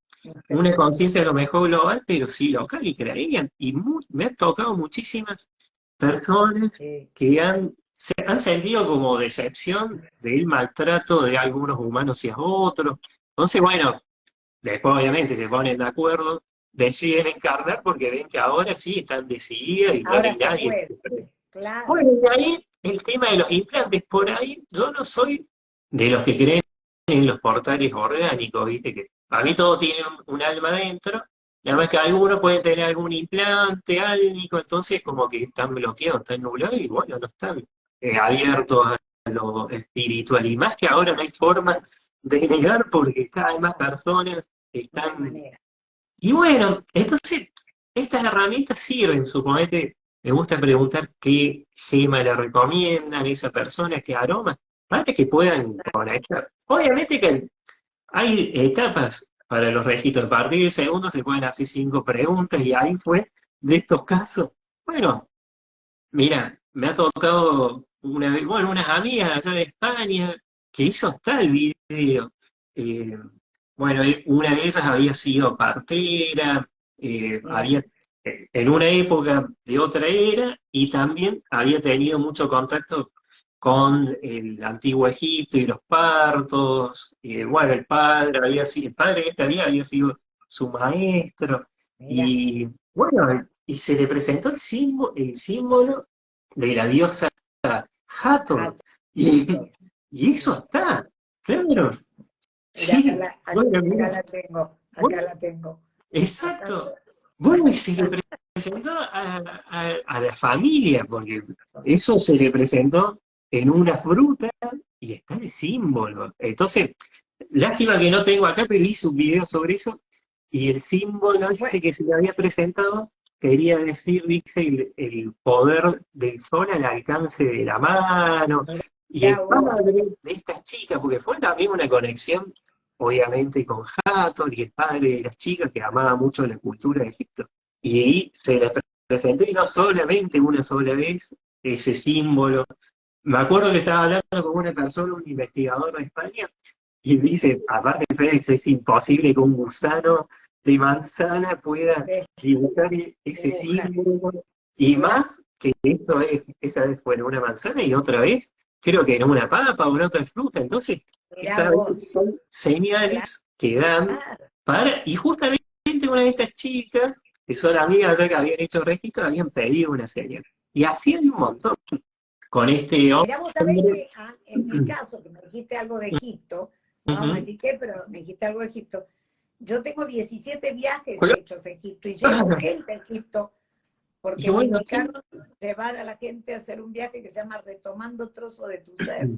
una conciencia a lo mejor global, pero sí local, y creían. Y me han tocado muchísimas personas Sí. que se han sentido como decepción del maltrato de algunos humanos hacia otros. Entonces, bueno, después obviamente se ponen de acuerdo, deciden encarnar porque ven que ahora sí están decididas y ya no Ahora hay se nadie. puede, claro. Bueno, y ahí el tema de los implantes, por ahí yo no soy de los que creen en los portales orgánicos, ¿viste? Que para mí todo tiene un alma dentro, y además que algunos pueden tener algún implante álmico, entonces como que están bloqueados, están nublados y bueno, no están abiertos a lo espiritual. Y más que ahora no hay forma de negar porque cada vez más personas No hay están. manera. Y bueno, entonces estas herramientas sirven, suponete, me gusta preguntar qué gema le recomiendan a esa persona, qué aroma, para que puedan conectar. Obviamente que hay etapas para los registros. A partir del segundo se pueden hacer 5 preguntas y ahí fue de estos casos. Bueno, mira, me ha tocado una vez, bueno, unas amigas allá de España que hizo tal video. Eh, bueno, una de esas había sido partera, Mira, había en una época de otra era y también había tenido mucho contacto con el antiguo Egipto y los partos. Bueno, el padre de esta vida había sido su maestro. mira. Y bueno, y se le presentó el símbolo de la diosa Hathor. Jato. Y, y eso Mira, está, claro. mira, Sí, bueno, acá mira, la tengo. Acá bueno, la tengo. Acá, exacto. Bueno, y se le presentó a la familia, porque eso se le presentó en una fruta y está el símbolo. Entonces, lástima que no tengo acá, pero hice un video sobre eso y el símbolo bueno, ese que se le había presentado quería decir, dice, el poder del sol al alcance de la mano. Y mira el vos. padre de estas chicas, porque fue también una conexión, obviamente, con Hathor y el padre de las chicas que amaba mucho la cultura de Egipto. Y ahí se le presentó, y no solamente una sola vez, ese símbolo. Me acuerdo que estaba hablando con una persona, un investigador de España, y dice, aparte Félix, es imposible que un gusano de manzana pueda De dibujar ese dibujar. símbolo, y más que esa vez fue en una manzana y otra vez creo que en una papa o en otra fruta, entonces Mira estas a vos. veces son Claro. señales que dan y justamente una de estas chicas, que son amigas ya que habían hecho registro, habían pedido una señal. Y así hay un montón con este Mira vos sabés hombre. que en mi caso, que me dijiste algo de Egipto, no vamos a Ujú. decir qué, pero me dijiste algo de Egipto. Yo tengo 17 viajes Claro. hechos a Egipto y llevo gente a Egipto Y porque me bueno, sí. indicaron llevar a la gente a hacer un viaje que se llama Retomando Trozo de tu Ser.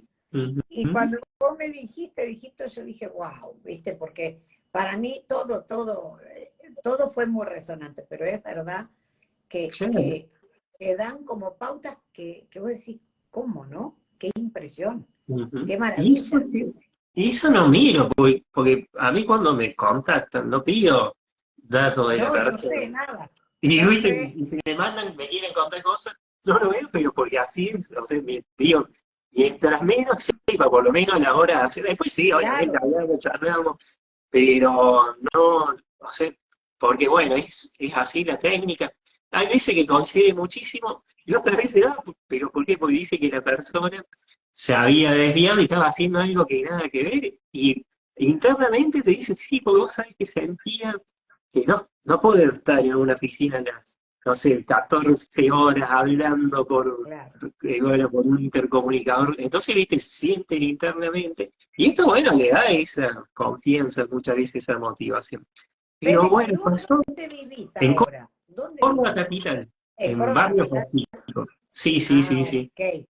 Y Ujú. cuando vos me dijiste Egipto, yo dije, wow, ¿viste? Porque para mí todo fue muy resonante, pero es verdad que, Claro. que, que dan como pautas que vos decís, ¿cómo, no? Qué impresión, Ujú. qué Y eso, maravilla. y eso no miro, porque a mí cuando me contactan, no pido datos de la No, yo persona. sé nada. Y, Yo ¿viste? sé, Y si me mandan, me quieren contar cosas, no lo veo, pero porque así es, o sea, digo, mientras menos sepa, por lo menos a la hora de hacer, después sí, obviamente claro, hablamos, charlamos, pero no, o sea, porque bueno, es así la técnica. Hay veces que coincide muchísimo, y otras veces, pero ¿por qué? Porque dice que la persona se había desviado y estaba haciendo algo que nada que ver, y internamente te dice, sí, porque vos sabés que sentía que no puedo estar en una piscina no sé, 14 horas hablando claro. bueno, por un intercomunicador. Entonces, viste, sienten internamente. Y esto, bueno, le da esa confianza, muchas veces esa motivación. Pero Pero, bueno, ¿y vos pasó dónde vivís en ahora? ¿Dónde Córdoba vivís? Capital, ¿En en Córdoba Barrio Capital? Pacífico. Sí, sí, Ah, sí, sí. ok.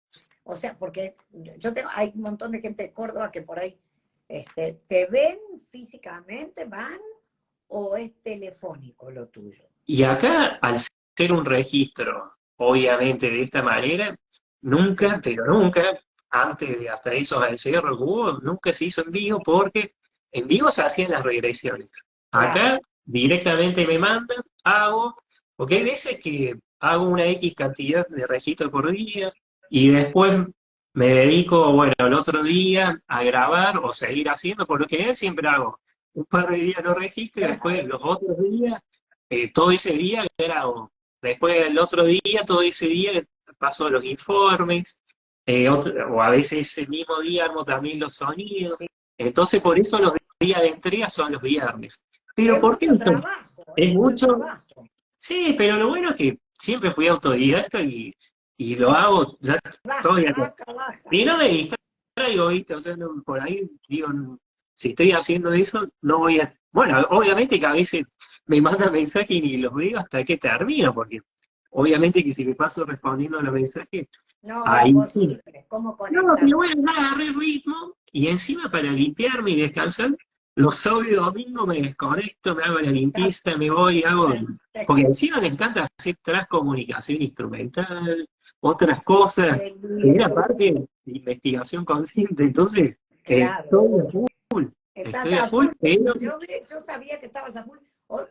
O sea, porque yo tengo, hay un montón de gente de Córdoba que por ahí te ven físicamente, van, o es telefónico lo tuyo. Y acá, al ser un registro, obviamente de esta manera, Sí, nunca, pero nunca, antes de hasta esos encierros que hubo, nunca se hizo en vivo porque en vivo se hacían las regresiones. claro. Acá directamente me mandan, hago, porque hay veces que hago una X cantidad de registros por día y después me dedico, bueno, el otro día a grabar o seguir haciendo, por lo general siempre hago un par de días los registros y después Claro. los otros días todo ese día grabo. Después el otro día, todo ese día paso los informes, o a veces ese mismo día armo también los sonidos. Sí. Entonces por eso los días de entrega son los viernes. Pero Es ¿por qué mucho esto? trabajo, es Es mucho mucho, trabajo. sí, pero lo bueno es que siempre fui autodidacta y lo hago, ya estoy Baja, acá. baja, baja. Y no me distraigo, ¿viste? O sea, por ahí digo, si estoy haciendo eso, no voy a... Bueno, obviamente que a veces me mandan mensajes y ni los veo hasta que termino, porque obviamente que si me paso respondiendo a los mensajes, No, ahí sí. imposible. ¿Cómo No, pero conectarte? bueno, ya agarré el ritmo y encima para limpiarme y descansar, los sábados y domingos me desconecto, me hago la limpieza, me voy, hago... Porque encima me encanta hacer transcomunicación instrumental, otras cosas, Qué que era lindo. parte de investigación consciente, entonces Claro. Estás estoy a a full, full. pero... Yo sabía que estabas a full.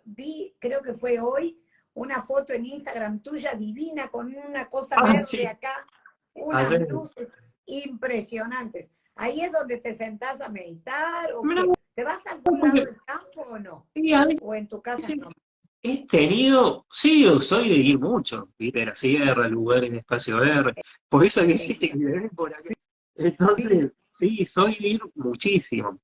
Vi, creo que fue hoy, una foto en Instagram tuya divina con una cosa Ah, verde sí, acá, unas ayer... luces impresionantes. ¿Ahí es donde te sentás a meditar o No, qué? ¿Te vas a algún lado porque del campo o no? sí, a ¿O en tu casa veces no? he tenido, sí, yo soy de ir mucho, ¿viste? A la sierra, lugares de espacio verde, por eso que sí, que me ven por acá. Sí, Entonces, sí, soy de ir muchísimo.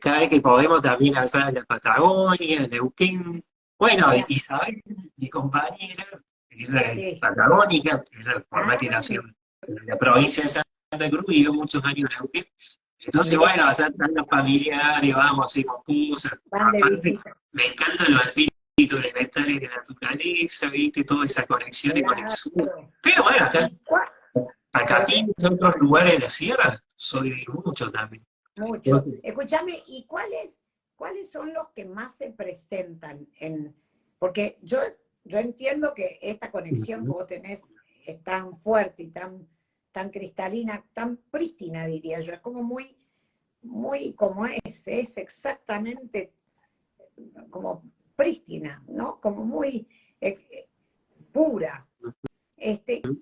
Cada vez que podemos también allá en la Patagonia, en Neuquén. Bueno, claro, Isabel, mi compañera, ella es sí. patagónica, ella por más que Ah, nació en la provincia de Santa Cruz, vivió muchos años en Neuquén. Entonces, mirá, bueno, allá están los familiares, vamos, hacemos cosas. van de Aparte, visita. me encantan los espíritus elementales de la naturaleza, ¿viste? Toda esa conexión y conexión. Claro. Pero bueno, acá, ¿Y cuál? a Pero que, Capines, otros lugares de la sierra, soy de ir mucho también. mucho. Entonces, Escúchame, ¿y cuáles son los que más se presentan en, porque yo entiendo que esta conexión que ujú, vos tenés es tan fuerte y tan cristalina, tan prístina, diría yo, es como muy como es exactamente como prístina, ¿no? Como muy pura.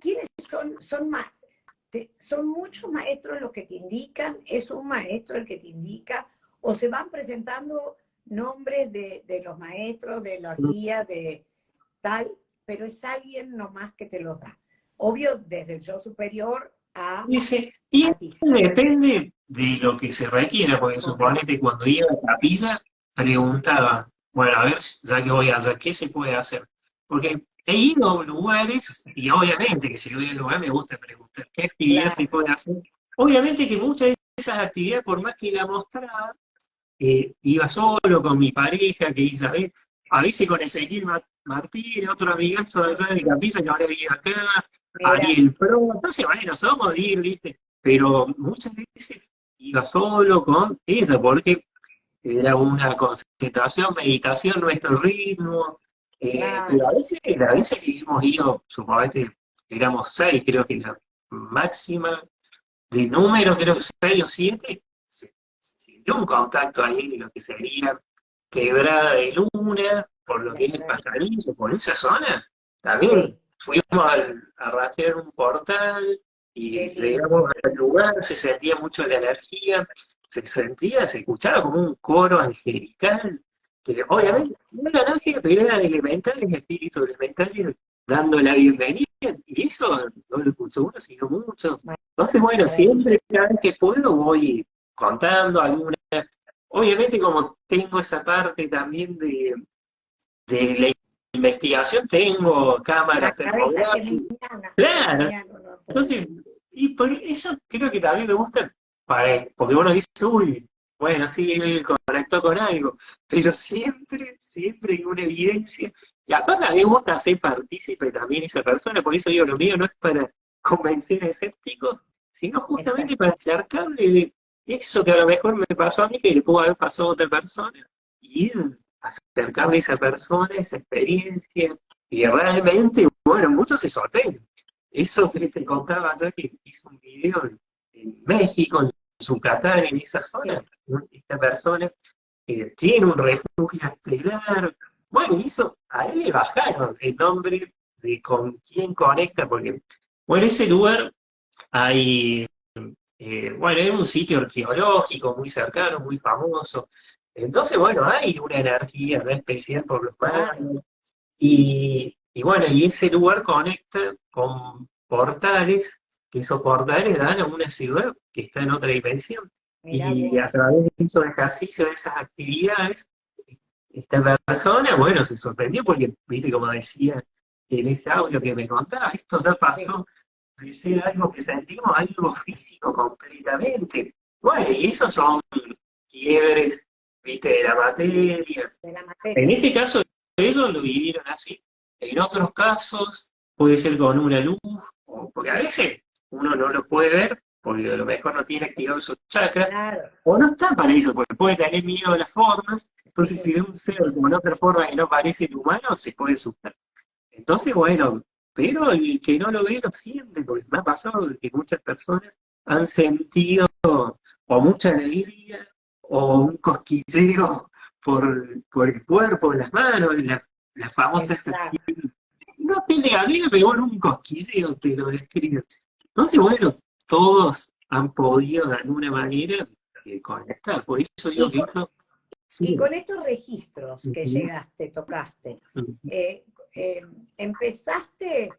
¿Quiénes son más? ¿Son muchos maestros los que te indican? ¿Es un maestro el que te indica? ¿O se van presentando nombres de los maestros, de los ujú. guías, de tal, pero es alguien nomás que te los da? Obvio, desde el yo superior Y a ti. depende de lo que se requiera, porque Ok, suponete cuando iba a Capilla, preguntaba, bueno, a ver, ya que voy allá, ¿qué se puede hacer? Porque he ido a lugares, y obviamente que si voy a un lugar me gusta preguntar qué actividad se claro, puede hacer. Obviamente que muchas de esas actividades, por más que la mostraba, iba solo con mi pareja, que Isabel, a veces con Ezequiel Martínez, otro amigazo de allá de Capilla que ahora vive acá, mira, Ariel Pro, entonces bueno, somos de ir, ¿viste? Pero muchas veces iba solo con ella, porque era una concentración, meditación, nuestro ritmo, pero claro, a veces que hemos ido, suponete, éramos 6, creo que la máxima de número, creo que 6 o 7, se dio un contacto ahí de lo que sería Quebrada de Luna, por lo la que es el verdad, pasadizo, por esa zona. También sí, fuimos a rastrear un portal y qué lindo. llegamos al lugar, se sentía mucho la energía, se escuchaba como un coro angelical, que Wow. obviamente no era ángel, pero eran elementales, espíritus elementales, dando la bienvenida, y eso no lo escuchó uno, sino mucho. Entonces, bueno, Maravilloso. siempre, cada vez que puedo, voy contando alguna. Obviamente, como tengo esa parte también de la investigación tengo La cámaras cabeza termográficas, claro. geminiana, no puede. Entonces, y por eso creo que también me gusta, porque uno dice, uy, bueno, sí, él conectó con algo, pero siempre hay una evidencia. Y aparte a mí me gusta hacer partícipe también esa persona, por eso digo, lo mío no es para convencer a escépticos, sino justamente Exacto, para acercarle de eso que a lo mejor me pasó a mí, que le pudo haber pasado a otra persona, y acercarle a esa persona, esa experiencia, y realmente, bueno, muchos se sorprenden. Eso que te contaba ayer, que hizo un video en México, en Yucatán, en esa zona, sí, ¿no? Esta persona tiene un refugio estelar. Bueno, hizo, a él le bajaron el nombre de con quién conecta, porque, bueno, ese lugar hay, bueno, es un sitio arqueológico muy cercano, muy famoso. Entonces, bueno, hay una energía, ¿no?, especial por los claro, mayas. Y bueno, y ese lugar conecta con portales, que esos portales dan a una ciudad que está en otra dimensión. mirá Y a vos. través de esos ejercicios, de esas actividades, esta persona, bueno, se sorprendió porque, viste, como decía en ese audio que me contaba, esto ya Sí, pasó de ser algo que sentimos, algo físico completamente. Bueno, y esos son quiebres, viste, de la materia. de la En materia. este caso, ellos lo vivieron así. En otros casos, puede ser con una luz, porque a veces uno no lo puede ver, porque a lo mejor no tiene activados sus chakras, Claro, o no está para eso, porque puede tener miedo a las formas. Entonces, si sí, ve un ser con otra forma que no parece el humano, se puede asustar. Entonces, bueno, pero el que no lo ve lo siente, porque me ha pasado de que muchas personas han sentido o mucha alegría o un cosquilleo por el cuerpo, las manos, la famosa exacto. sensación, no te negativa, pero bueno, un cosquilleo te lo describe. Entonces, bueno, todos han podido de alguna manera conectar. Por eso digo Y que con, esto sí. y con estos registros que Ujú, llegaste, tocaste, ujú, eh, ¿empezaste,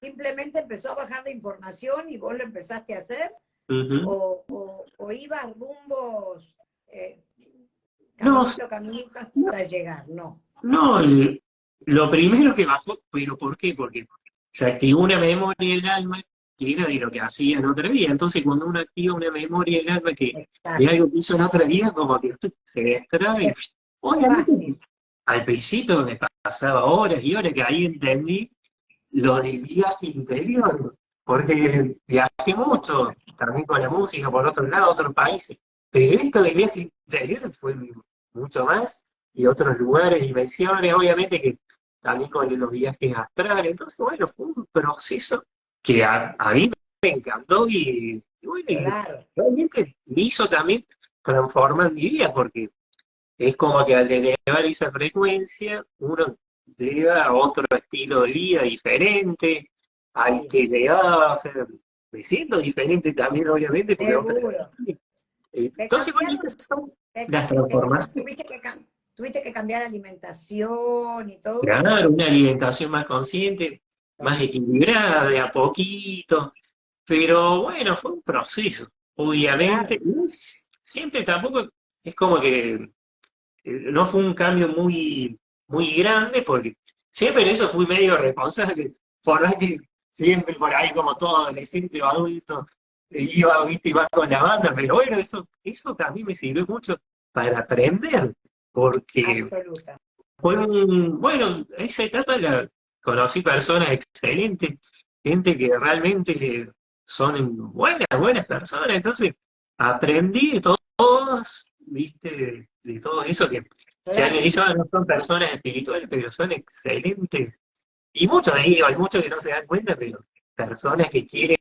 simplemente empezó a bajar la información y vos lo empezaste a hacer? ujú. ¿O ibas rumbos, eh, No, caminito no, hasta llegar? No. no, lo primero que bajó, pero ¿por qué? Porque se activó una memoria del alma que era de lo que hacía en otra vida. Entonces, cuando uno activa una memoria del alma que de Exacto. algo que hizo en otra vida, como que esto se destrae. Es Obviamente, fácil. al principio me pasaba horas y horas que ahí entendí lo del viaje interior, porque viajé mucho, también con la música, por otro lado, otros países, pero esto del viaje interior fue mucho más, y otros lugares, dimensiones, obviamente que también con los viajes astrales, entonces bueno, fue un proceso que a mí me encantó y bueno, y Claro. realmente me hizo también transformar mi vida, porque es como que al elevar esa frecuencia, uno llega a otro estilo de vida diferente, al Sí. que llegaba a ser, me siento diferente también, obviamente, porque otra. Seguro. Te Entonces, bueno, cambiaron, esas son las transformaciones. tuviste que cambiar alimentación y todo. Claro, una alimentación más consciente, más equilibrada, de a poquito, pero bueno, fue un proceso, obviamente, Claro. y siempre tampoco es como que no fue un cambio muy grande, porque siempre en eso fui medio responsable, por ahí que siempre por ahí como todo adolescente o adulto, iba, viste, iba con la banda, pero bueno, eso también me sirvió mucho para aprender, porque Absoluta. fue bueno, esa etapa conocí personas excelentes, gente que realmente son buenas personas, entonces aprendí de todos, viste, de todo eso que se han Claro. dicho, no son personas espirituales, pero son excelentes. Y muchos de ellos, hay muchos que no se dan cuenta, pero personas que quieren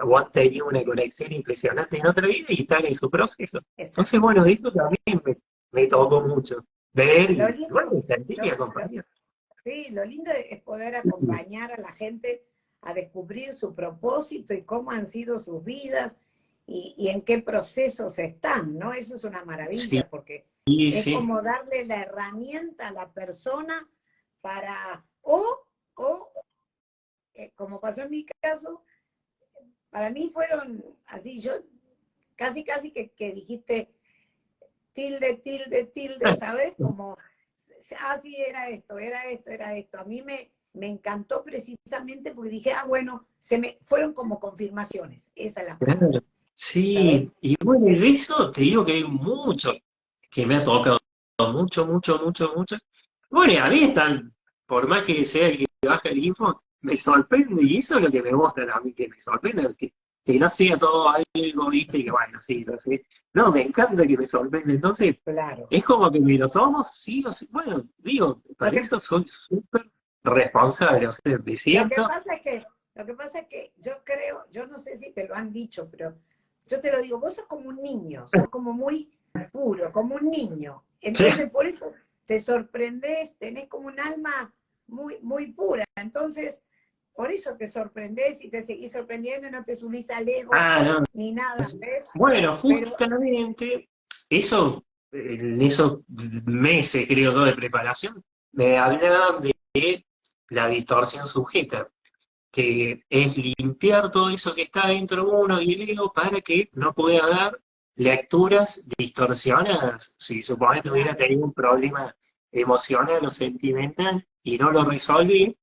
o han tenido una conexión impresionante en otra vida y están en su proceso. Entonces, Exacto. bueno, eso también me tocó mucho ver Lo y, lindo, bueno, sentir y lo, acompañar. sí, lo lindo es poder acompañar a la gente a descubrir su propósito y cómo han sido sus vidas y en qué procesos están, ¿no? Eso es una Sí, maravilla porque es sí. como darle la herramienta a la persona para, o como pasó en mi caso, para mí fueron así, yo casi que dijiste tilde, tilde, tilde, ¿sabes? Como ah, sí, era esto, era esto, era esto. A mí me encantó precisamente porque dije, ah, bueno, fueron como confirmaciones, esa es la Claro. palabra, ¿sabes? Sí, y bueno, y de eso te digo que hay mucho que me ha tocado, mucho, mucho, mucho, mucho. Bueno, y a mí están, por más que sea el que baja el info, me sorprende, y eso es lo que me gusta a mí, que me sorprende, que no sea todo algo, viste, y que bueno, sí, no sé. No, me encanta que me sorprende, entonces, Claro. es como que me lo tomo, sí o sí. Bueno, digo, Lo para que, eso soy súper responsable, o sea, me lo que siento. pasa es que, lo que pasa es que yo creo, yo no sé si te lo han dicho, pero yo te lo digo, vos sos como un niño, sos como muy puro, como un niño. Entonces, por eso te sorprendés, tenés como un alma muy, muy pura. Entonces, por eso te sorprendés y te seguís sorprendiendo y no te subís al ego Ah, no. ni nada, ¿ves? Bueno, Pero, justamente eso, en esos meses, creo yo, de preparación, me hablaban de la distorsión sujeta, que es limpiar todo eso que está dentro de uno y el ego para que no pueda dar lecturas distorsionadas. Si supone que hubiera claro, tenido un problema emocional o sentimental y no lo resolví,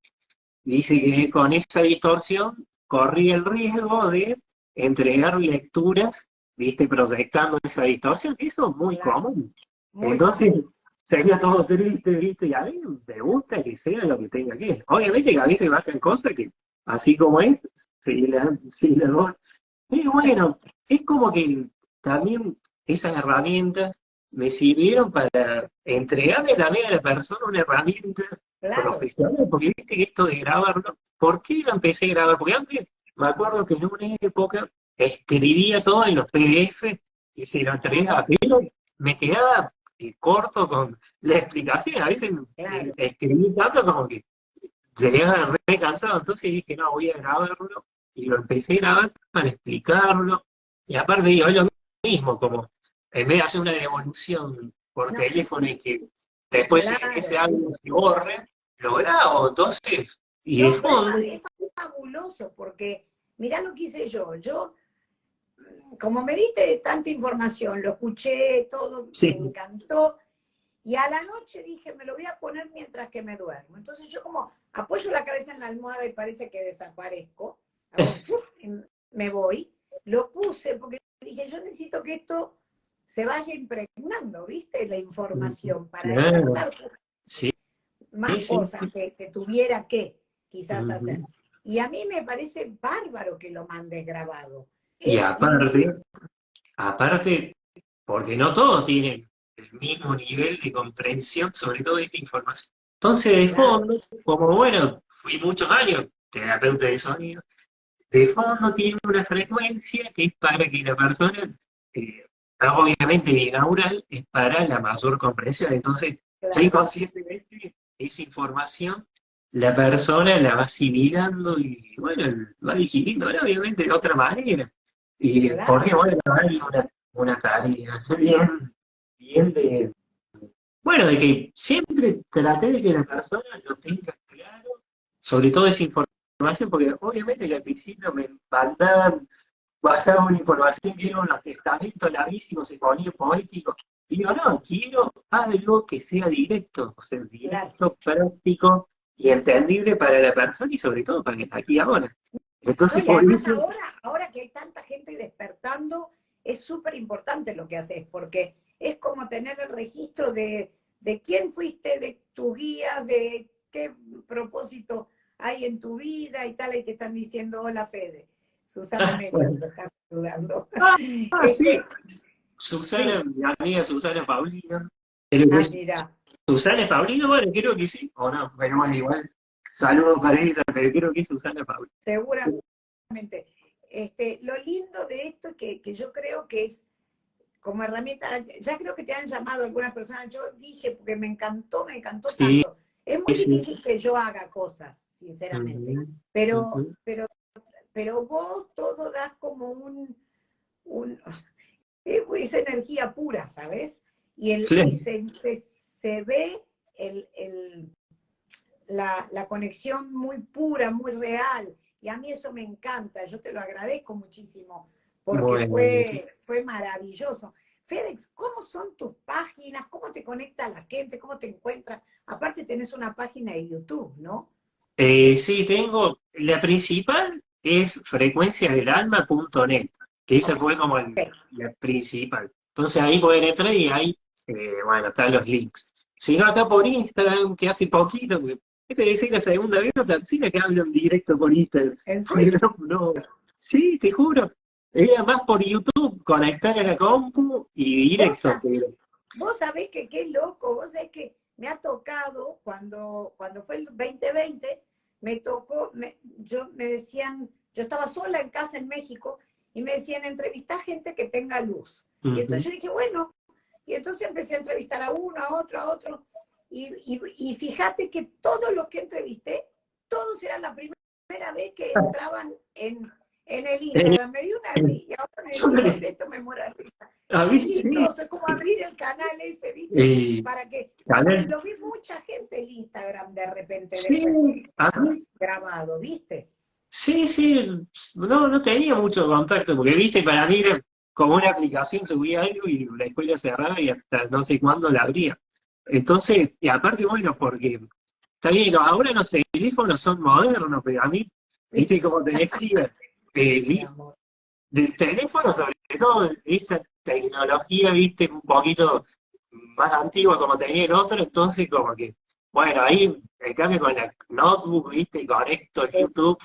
dice que con esta distorsión corría el riesgo de entregar lecturas, viste, proyectando esa distorsión, que eso es muy claro, común. muy Entonces, común. sería todo triste, viste, y a mí me gusta que sea lo que tenga que ser. Obviamente que a veces bajan cosas que, así como es, se le doy. Y bueno, es como que también esas herramientas me sirvieron para entregarle también a la persona una herramienta Claro, profesional, porque viste que esto de grabarlo, ¿por qué lo empecé a grabar? Porque antes me acuerdo que en una época escribía todo en los PDF y se lo entregaba, ajá, pero me quedaba corto con la explicación, a veces claro, escribí tanto como que llegaba re cansado, entonces dije, no, voy a grabarlo, y lo empecé a grabar para explicarlo, y aparte digo, es lo mismo, como en vez de hacer una devolución por no, teléfono y que después ese claro. audio se borre, lo grabo, entonces, y de No, pero fondo, es fabuloso porque mirá lo que hice yo. Yo, como me diste tanta información, lo escuché todo, me sí, encantó. Y a la noche dije, me lo voy a poner mientras que me duermo. Entonces yo como apoyo la cabeza en la almohada y parece que desaparezco. Hago, ¡fuf! Y me voy. Lo puse porque dije, yo necesito que esto se vaya impregnando, ¿viste? La información para claro, despertar sí, más sí, sí, cosas que tuviera que quizás hacer. ujú. Y a mí me parece bárbaro que lo mandes grabado. Y Es aparte, lindísimo. aparte, porque no todos tienen el mismo nivel de comprensión sobre todo esta información. Entonces, de Claro, fondo, como bueno, fui muchos años terapeuta de sonido, de fondo tiene una frecuencia que es para que la persona, eh, obviamente binaural, es para la mayor comprensión. Entonces, ya claro, inconscientemente, esa información, la persona la va asimilando y, bueno, va digiriendo, ahora obviamente de otra manera. Y porque, claro. bueno, hay una tarea bien, bien de, bueno, de que siempre traté de que la persona lo tenga claro, sobre todo esa información, porque obviamente que al principio me mandaban, bajaban una información, vieron los testamentos larguísimos, se ponía poético, y digo, no, quiero algo que sea directo, o sea, Claro. directo, práctico y entendible para la persona y sobre todo para que está aquí ahora. No, Entonces, y por además eso, ahora que hay tanta gente despertando, es súper importante lo que haces, porque es como tener el registro de quién fuiste, de tu guía, de qué propósito hay en tu vida y tal, y te están diciendo, hola Fede, Susana Merian, bueno, te estás saludando. sí, Este, Susana, sí, mi amiga Susana Paulino, creo que ah, es mira, Susana Paulino, bueno, creo que sí, o no, pero bueno, igual, saludos para ella, pero creo que es Susana Paulino. seguramente. Lo lindo de esto es que yo creo que es como herramienta, ya creo que te han llamado algunas personas, yo dije, porque me encantó Sí, tanto. Es muy sí, difícil que yo haga cosas, sinceramente, ujú, pero, ujú, pero, pero vos todo das como un es energía pura, ¿sabes? Y sí, se ve la conexión muy pura, muy real. Y a mí eso me encanta, yo te lo agradezco muchísimo, porque bueno, fue maravilloso. FedEx, ¿cómo son tus páginas? ¿Cómo te conecta la gente? ¿Cómo te encuentra? Aparte tenés una página de YouTube, ¿no? Sí, tengo, la principal es frecuenciasdelalma.net, que esa fue como la principal. Entonces ahí pueden entrar y ahí, bueno, están los links. Si no, acá por Instagram, que hace poquito, este dice la segunda vez, la que hablo en directo por Instagram. ¿En serio? No, sí, te juro. Era más por YouTube, conectar a la compu y ¿Vos, directo, pero. vos sabés que qué loco, vos sabés que me ha tocado, cuando fue el 2020, me tocó, me decían, yo estaba sola en casa en México, y me decían, entrevista gente que tenga luz. Y entonces yo dije, bueno, y entonces empecé a entrevistar a uno, a otro, a otro, y fíjate que todos los que entrevisté, todos eran la primera vez que entraban en el Eh, Instagram. Me dio una risa, y ahora me decís esto, me muero de risa. a Qué mí sí. chistoso, es como abrir el canal ese, ¿viste? Para que, porque lo vi mucha gente el Instagram de repente, Sí, después a mí, grabado, ¿viste? sí, sí, no tenía mucho contacto, porque viste, para mí era como una aplicación, subía algo y la escuela cerraba y hasta no sé cuándo la abría. Entonces, y aparte, bueno, porque está bien, ahora los teléfonos son modernos, pero a mí, viste, como te decía, Mi amor. del teléfono, sobre todo, esa tecnología, viste, un poquito más antigua como tenía el otro, entonces como que, bueno, ahí, en cambio con la notebook, viste, conecto el YouTube,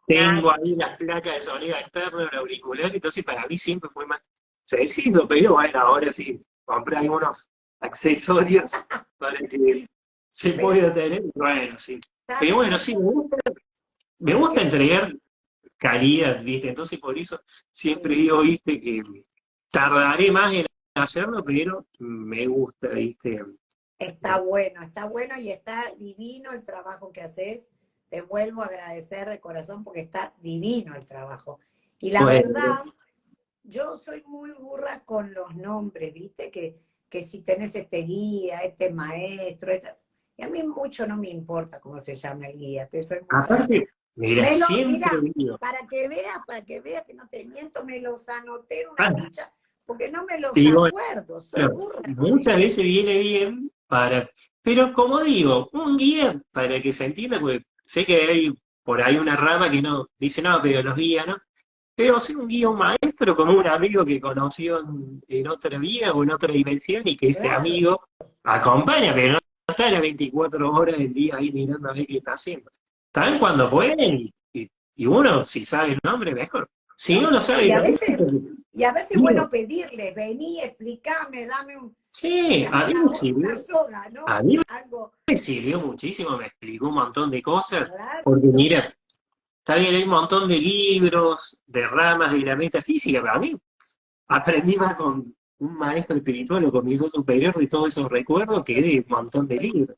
tengo ahí las placas de sonido externo, el auricular, entonces para mí siempre fue más sencillo, pero bueno, ahora sí, compré algunos accesorios para que se pueda tener, bueno, sí. Pero ¿Sabes bueno, sí, me gusta qué? entregar calidad, ¿viste? Entonces por eso siempre digo, ¿viste? Que tardaré más en hacerlo, pero me gusta, ¿viste? Está bueno y está divino el trabajo que haces. Te vuelvo a agradecer de corazón porque está divino el trabajo. Y la Bueno, verdad, yo soy muy burra con los nombres, ¿viste? Que si tenés este guía, este maestro, y a mí mucho no me importa cómo se llama el guía, te soy muy franca. aparte, mira, siempre Mira, digo, para que veas que no te miento, me los anoté en una ah, ficha, porque no me los digo, acuerdo, soy bueno, burra con muchas eso. veces viene bien pero como digo, un guía para que se entienda, porque sé que hay por ahí una rama que no dice, no, pero los guías, ¿no? Pero ser un guía, un maestro, como un amigo que conoció en otra vida o en otra dimensión y que ese Claro, amigo acompaña, pero no está las 24 horas del día ahí mirando a ver qué está haciendo. Están es cuando pueden y uno, si sabe el nombre, mejor. Si no no, lo y sabe, a también, veces, digo, bueno, pedirles, vení, explícame, dame sí, a mí me una sirvió, soga, ¿no? a mí Algo, me sirvió muchísimo, me explicó un montón de cosas, claro, porque mira, está bien, hay un montón de libros, de ramas de la metafísica, pero a mí aprendí más con un maestro espiritual o con mi yo superior de todos esos recuerdos que de un montón de libros.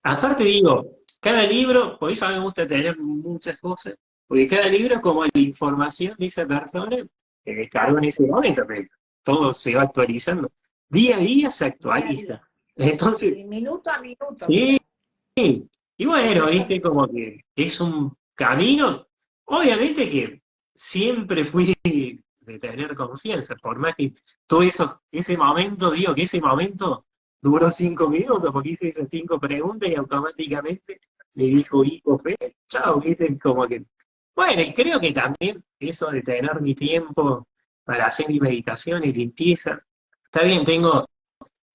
Aparte digo, cada libro, por eso a mí me gusta tener muchas cosas, porque cada libro es como la información de esa persona que descargó en claro, ese momento, pero todo se va actualizando. Día a día se día a actualiza. día, Entonces, y minuto a minuto, sí, mira, y bueno, viste, tremendo. como que es un camino, obviamente que siempre fui de tener confianza, por más que todo eso, ese momento, digo que ese momento duró 5 minutos, porque hice esas 5 preguntas y automáticamente me dijo hijo fe, chao, viste, como que, bueno, y creo que también eso de tener mi tiempo para hacer mi meditación y limpieza, está bien,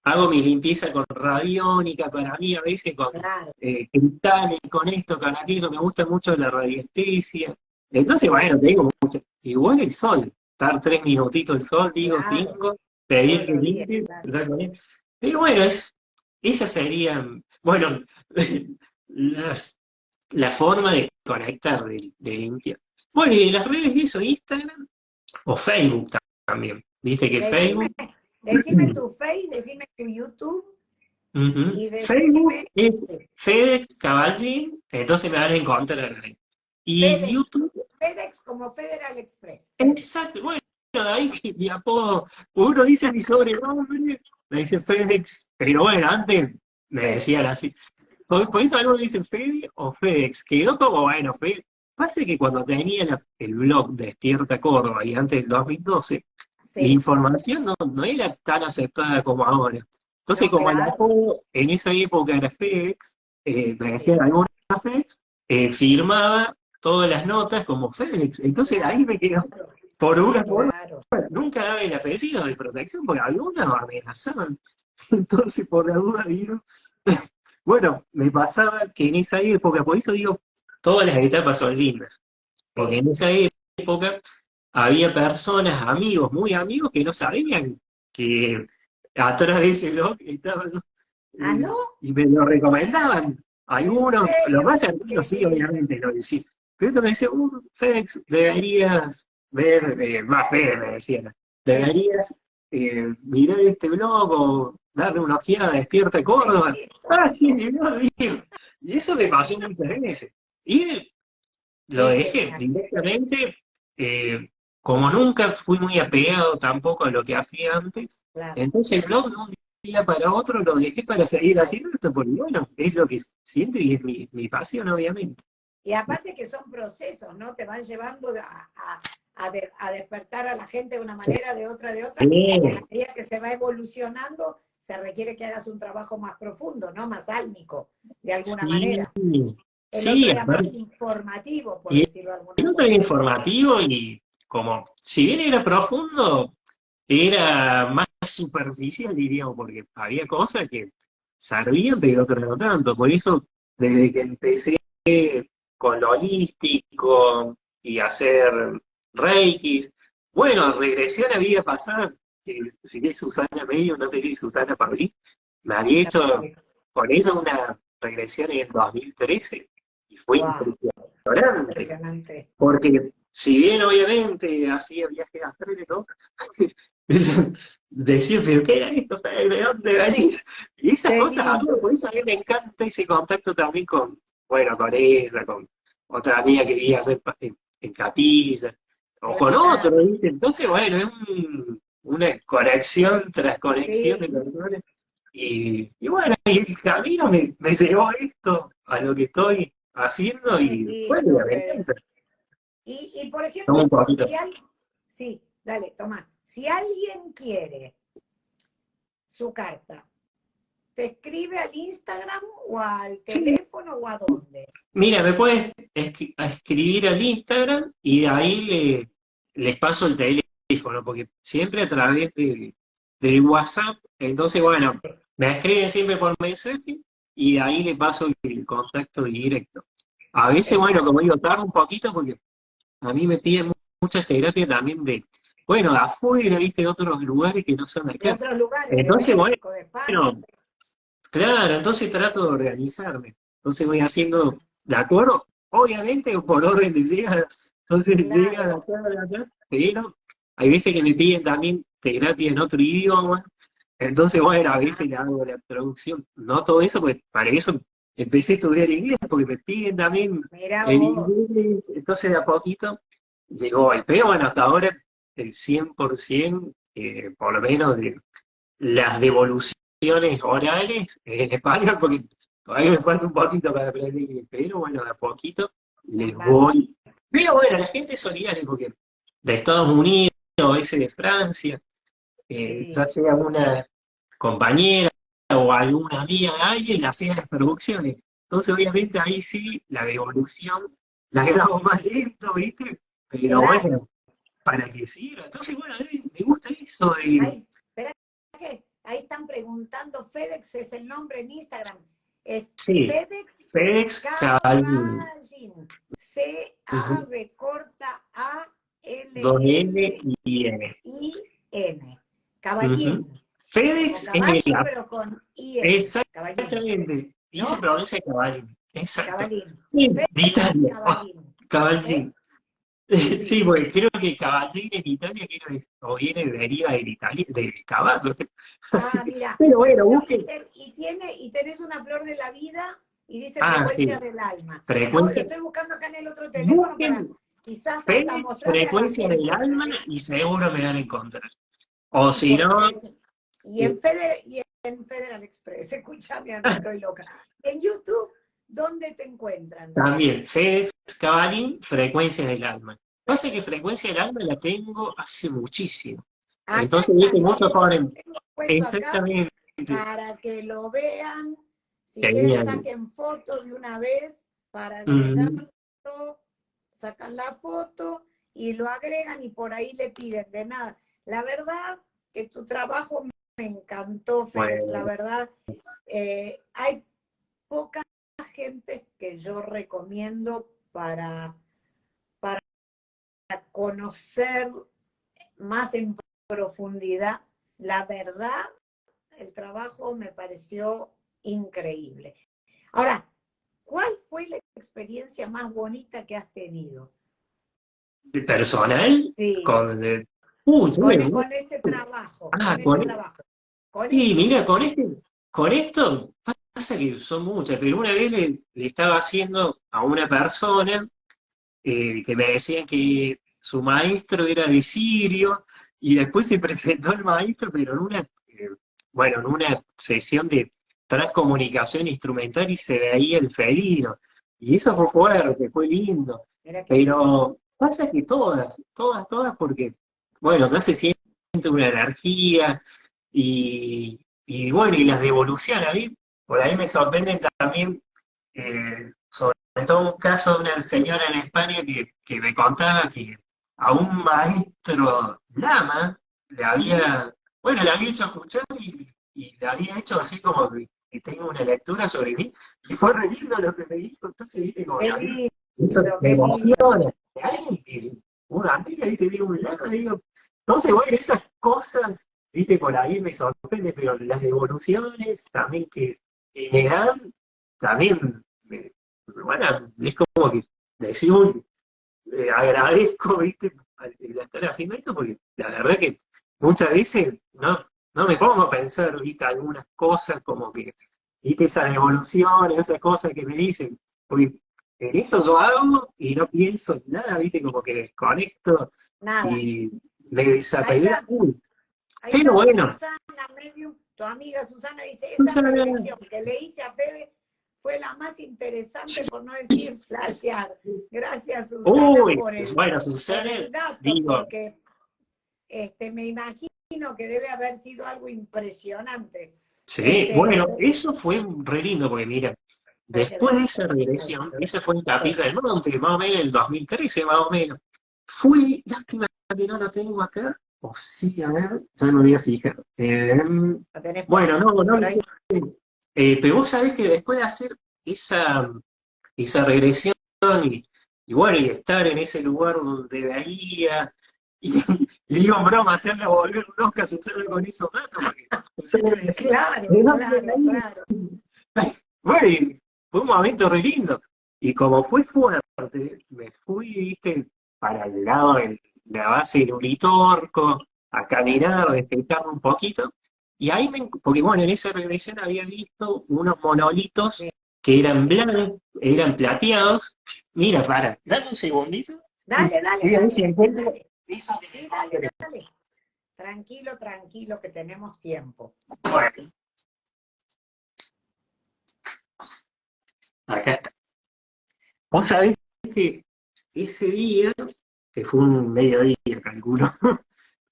hago mi limpieza con radiónica para mí, a veces con Claro, cristales, con esto, con aquello, me gusta mucho la radiestesia. Entonces, sí, bueno, te digo mucho. Igual el sol, estar 3 minutitos el sol, digo claro, 5, todos pedir que los días, limpie, claro. ya con eso. Pero bueno, esa sería, bueno, las- la forma de conectar, de limpiar. Bueno, y de las redes y eso, Instagram o Facebook también. Viste que Decime, Facebook. decime tu Face, decime tu YouTube Ujú. y Facebook decime es sí, FedEx Caballín, entonces me van a encontrar ahí. Y FedEx, YouTube, FedEx como Federal Express, FedEx. exacto, bueno, de ahí que mi apodo, uno dice mi sobrenombre, me dice FedEx, pero bueno, antes me FedEx. decían así. Por eso algunos dicen Fede o FedEx, quedó como, bueno, Pasa que cuando tenía el blog Despierta Córdoba y antes del 2012, la información no era tan aceptada como ahora. Entonces, No, como el claro. apodo en esa época era FedEx, me decían alguna FedEx, firmaba todas las notas como FedEx. Entonces ahí me quedo Claro, por una forma, claro. nunca daba el apellido de protección, porque algunas nos amenazaban. Entonces, por la duda, digo, bueno, me pasaba que en esa época, por eso digo, todas las etapas son lindas, porque Sí. en esa época había personas, amigos, muy amigos, que no sabían que atrás de ese blog estaba yo, Ah, ¿no? y me lo recomendaban. ¿En Algunos, los serio? más Qué cercanos sí, lindo. obviamente lo decían. Pero otros me decían, Fex, deberías ver, más Fede me decían, Sí. deberías mirar este blog o darle una ojeada a Despierta Qué Córdoba. Ah, sí, chistoso. mi blog, digo. Y eso me pasó muchas veces. Y lo Qué dejé genial. directamente, eh, como nunca fui muy apegado tampoco a lo que hacía antes, Claro. entonces el blog de un día para otro lo dejé para seguir haciendo esto, porque bueno, es lo que siento y es mi pasión, obviamente. Y aparte que son procesos, ¿no? Te van llevando a despertar a la gente de una Sí, manera, de otra, y a medida que se va evolucionando, se requiere que hagas un trabajo más profundo, ¿no? Más álmico, de alguna sí, manera. El otro sí, era más aparte, informativo, por y decirlo de alguna el otro era forma. informativo y como, si bien era profundo, era más superficial, diríamos, porque había cosas que servían, pero otras no tanto. Por eso, desde que empecé con lo holístico y hacer reiki, bueno, regresión a vida pasada, que si es Susana Medio, no sé si Susana Pablí, me había hecho con eso una regresión en 2013 y fue Wow, impresionante. impresionante. Porque si bien obviamente hacía viajes astrales y todo, decía, pero ¿qué era esto? ¿De dónde venís? Y esas Qué cosas, a mí, lindo. por eso a mí me encanta ese contacto también con, bueno, con ella, con otra amiga que vivía hacer en Capilla, o con otro, Claro. ¿viste? Entonces, bueno, es una conexión tras conexión de Sí, personas. Y bueno, y el camino me llevó a esto, a lo que estoy haciendo, qué y bueno, lindo, me Félix. encanta. Y por ejemplo, Toma un poquito. si alguien, sí, dale, toma. Si alguien quiere su carta, ¿te escribe al Instagram o al Sí, teléfono o a dónde? mira, me puedes escribir al Instagram y de ahí les paso el teléfono, porque siempre a través del WhatsApp, entonces bueno, me escriben siempre por mensaje y de ahí les paso el contacto directo. A veces, bueno, como Exacto. digo, tarda un poquito porque a mí me piden muchas terapias también de, bueno, de afuera, viste, de otros lugares que no son De acá. otros lugares, de Entonces, bueno, México, de España. claro, entonces trato de organizarme. Entonces voy haciendo, ¿de acuerdo? Obviamente por orden de llegada. Entonces llega de Claro, acá, de allá, pero hay veces que me piden también terapia en otro idioma. Entonces, bueno, a veces le hago la traducción. No todo eso, pues para eso empecé a estudiar inglés, porque me piden también mira el vos. inglés. Entonces, de a poquito llegó el pero bueno, hasta ahora el 100%, por lo menos de las devoluciones orales en español, porque todavía me falta un poquito para aprender inglés, pero bueno, de a poquito les Bárbaro. voy. Pero bueno, la gente es solidaria, porque de Estados Unidos, a veces de Francia, ya Sí. sea una compañera o alguna amiga de alguien, la hacen las producciones. Entonces, obviamente, ahí sí, la devolución la grabo más lento, ¿viste? Pero Claro. bueno, para que sirva. Entonces, bueno, a mí me gusta eso de. Ay, espera que ahí están preguntando, FedEx es el nombre en Instagram. Es Sí, FedEx FedEx Caballín. Caballín. C-A-B corta Dos N A-L-L-I-N. y N. Caballín. Ujú. Como FedEx es caballo, pero con I-N. Caballín. exactamente. Y se ¿No? pronuncia Caballín. Exacto. Caballín. Sí, de FedEx Italia. Oh, Caballín. ¿Eh? Caballín. Sí, Sí. porque creo que Caballín en Italia o viene, deriva del caballo. Así Ah, que, mira. pero bueno, No, busquen. y tenés una flor de la vida y dice Ah, frecuencia sí. del alma. No, lo Frecuencia. estoy buscando acá en el otro teléfono para Busquen quizás hasta FedEx, mostrarle a la frecuencia del gente. alma y seguro me van a encontrar. O Sí, si no, porque y en Federal Express, escúchame, no estoy loca. En YouTube, ¿dónde te encuentran? también, FedEx Cavalin, Frecuencia del Alma. Pasa que Frecuencia del Alma la tengo hace muchísimo. Acá Entonces, está, viste, lo muchos ponen, tengo puesto acá exactamente, para que lo vean. Si que quieren, bien. saquen fotos de una vez para Mm, agregarlo, sacan la foto y lo agregan y por ahí le piden de nada. La verdad que tu trabajo me encantó, Félix, la bueno, verdad. Hay poca gente que yo recomiendo para conocer más en profundidad. La verdad, el trabajo me pareció increíble. Ahora, ¿cuál fue la experiencia más bonita que has tenido? personal, Sí, con, con, tuve mucho. este trabajo, Ah, con este trabajo, con y esto. mira, con esto pasa que son muchas, pero una vez le estaba haciendo a una persona que me decían que su maestro era de Sirio, y después se presentó el maestro, pero en una, bueno, en una sesión de transcomunicación instrumental y se veía el felino. Y eso fue fuerte, fue lindo. Mira qué lindo. Pero pasa que todas, porque, bueno, ya se siente una energía y bueno, y las devoluciones, a mí, por ahí me sorprenden también, sobre todo un caso de una señora en España que me contaba que a un maestro lama le Ujú. había, bueno, le había hecho escuchar y le había hecho así como que tengo una lectura sobre mí, y fue re lindo lo que me dijo, entonces viste como que Qué a mí eso lindo, me qué lindo. emociona, de alguien que, una amiga, y te digo, un lama, digo, entonces bueno, esas cosas, viste, por ahí me sorprende, pero las devoluciones también que me dan, también, bueno, es como que decir, uy, agradezco, viste, el estar haciendo esto, porque la verdad que muchas veces no me pongo a pensar, viste, algunas cosas como que, viste, esas evoluciones, esas cosas que me dicen, porque en eso yo hago y no pienso en nada, viste, como que desconecto Nada. y me Ahí desapego. está, ahí Pero está bueno, Susana Medium, tu amiga Susana dice, esa Susana, regresión que le hice a Fede fue la más interesante, por no decir flashear. Gracias, Susana, uy, bueno, por Susana, el dato, digo, porque me imagino que debe haber sido algo impresionante. sí, Este, bueno, eso fue re lindo, porque mira, Ay, qué después de lindo. esa regresión, esa fue en Capilla Sí. del Monte, más o menos en el 2013, más o menos. Fui, lástima que no lo tengo acá, o sí, a ver, ya me voy a fijar. Lo tenés Bueno, no, no, por ahí. pero vos sabés que después de hacer esa regresión y bueno, y estar en ese lugar donde veía, y digo en broma, hacerle volver loca a Susana con esos datos, porque Susana me decía, Claro, ¿de dónde claro, venís? claro. Bueno, y fue un momento re lindo. Y como fue fuerte, me fui, viste, para el lado de la base del Uritorco, a caminar, a despejarme un poquito. Y ahí porque bueno, en esa regresión había visto unos monolitos Sí. que eran blancos, eran plateados. Mira, dame un segundito. Dale, dale, Voy a ver si dale, encuentro dale. eso que me Sí, dale, mostré. dale. Tranquilo, tranquilo, que tenemos tiempo. Bueno, acá está. Vos sabés que ese día, que fue un mediodía, calculo,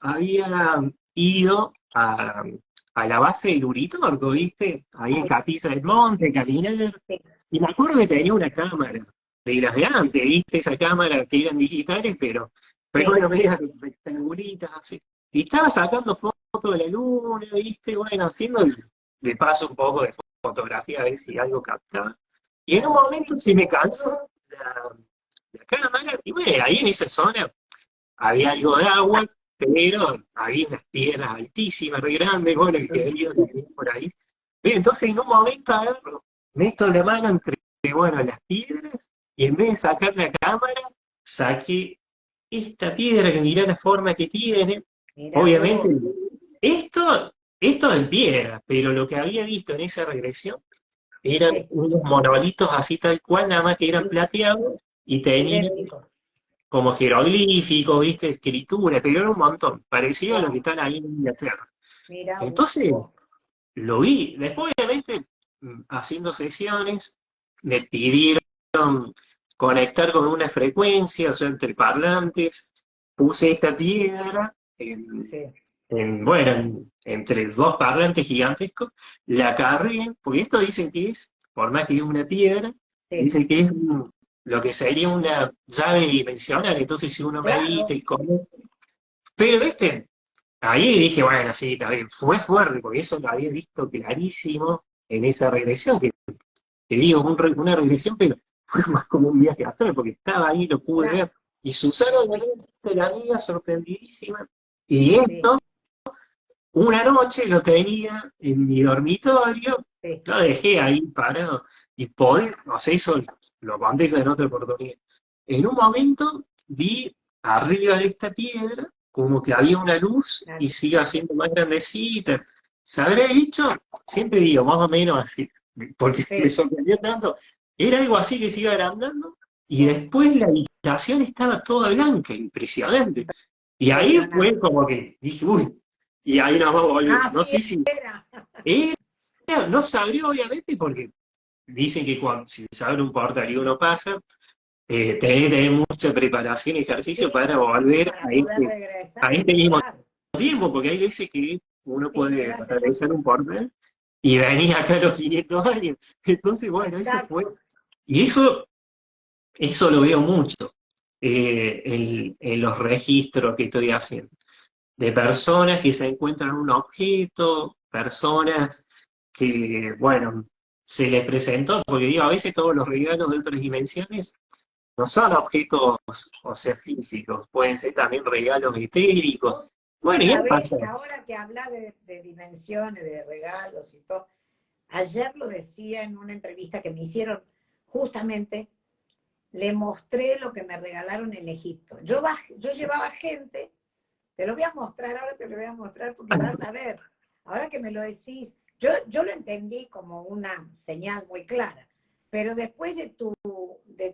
había ido a la base del Uritorco, ¿viste? Ahí en Capilla del Sí, Monte, caminar. sí, Y me acuerdo que tenía una cámara, de las de antes, ¿viste? Esa cámara que eran digitales, pero sí. bueno, medias rectangulitas, así. Y estaba sacando fotos de la luna, ¿viste? Bueno, haciendo de paso un poco de fotografía, a ver si algo captaba. Y en un Claro. momento se me cansó la cámara, y bueno, ahí en esa zona había algo de agua, pero había unas piedras altísimas, re grandes, bueno, que había también por ahí. Bien, entonces en un momento agarro, meto la mano entre, bueno, las piedras, y en vez de sacar la cámara, saqué esta piedra que mirá la forma que tiene. Mira Obviamente, vos. esto en piedra, pero lo que había visto en esa regresión eran Sí, unos monolitos así tal cual, nada más que eran plateados y tenían idéntico. como jeroglífico, viste, escritura, pero era un montón, parecido a lo que Wow. están ahí en Inglaterra. Mira Entonces, vos. lo vi. Después, obviamente, haciendo sesiones, me pidieron conectar con una frecuencia, o sea, entre parlantes, puse esta piedra sí, entre dos parlantes gigantescos, la carguen, porque esto dicen que es, por más que es una piedra, sí. dicen que es lo que sería una llave dimensional, entonces si uno medita Claro, y come. Pero ahí dije, bueno, sí, está bien, fue fuerte, porque eso lo había visto clarísimo en esa regresión, que digo, una regresión, pero fue más como un viaje astral, porque estaba ahí, lo pude claro, ver. Y Susana, obviamente, la amiga, sorprendidísima. Y sí, esto, una noche lo tenía en mi dormitorio, sí. lo dejé ahí parado, y poder, no sé, eso lo conté en otra oportunidad. En un momento vi arriba de esta piedra como que había una luz y Claro. se iba haciendo más grandecita. ¿Se habrá hecho? Siempre digo, más o menos así, porque me Sí, sorprendió tanto. Era algo así que se iba agrandando y después la habitación estaba toda blanca, impresionante. Y ahí fue impresionante. como que dije, uy, y ahí nos vamos a volver. No Así sé si era. era, no sabría obviamente porque dicen que cuando, si se abre un portal y uno pasa, tenés que tener mucha preparación y ejercicio Sí, para volver para poder a regresar, este mismo claro. tiempo, porque hay veces que uno Sí, puede quedás en atravesar otro. un portal y venir acá a los 500 años. Entonces, bueno, eso fue. Exacto. Y eso lo veo mucho en los registros que estoy haciendo, de personas que se encuentran un objeto, personas que, bueno, se les presentó, porque digo, a veces todos los regalos de otras dimensiones no son objetos, o sea, físicos, pueden ser también regalos etéricos. Vos Bueno, y han sabés que pasado. ahora que habla de dimensiones, de regalos y todo, ayer lo decía en una entrevista que me hicieron, justamente le mostré lo que me regalaron en Egipto. Yo llevaba gente, te lo voy a mostrar, ahora te lo voy a mostrar porque vas a ver, ahora que me lo decís, yo lo entendí como una señal muy clara, pero después de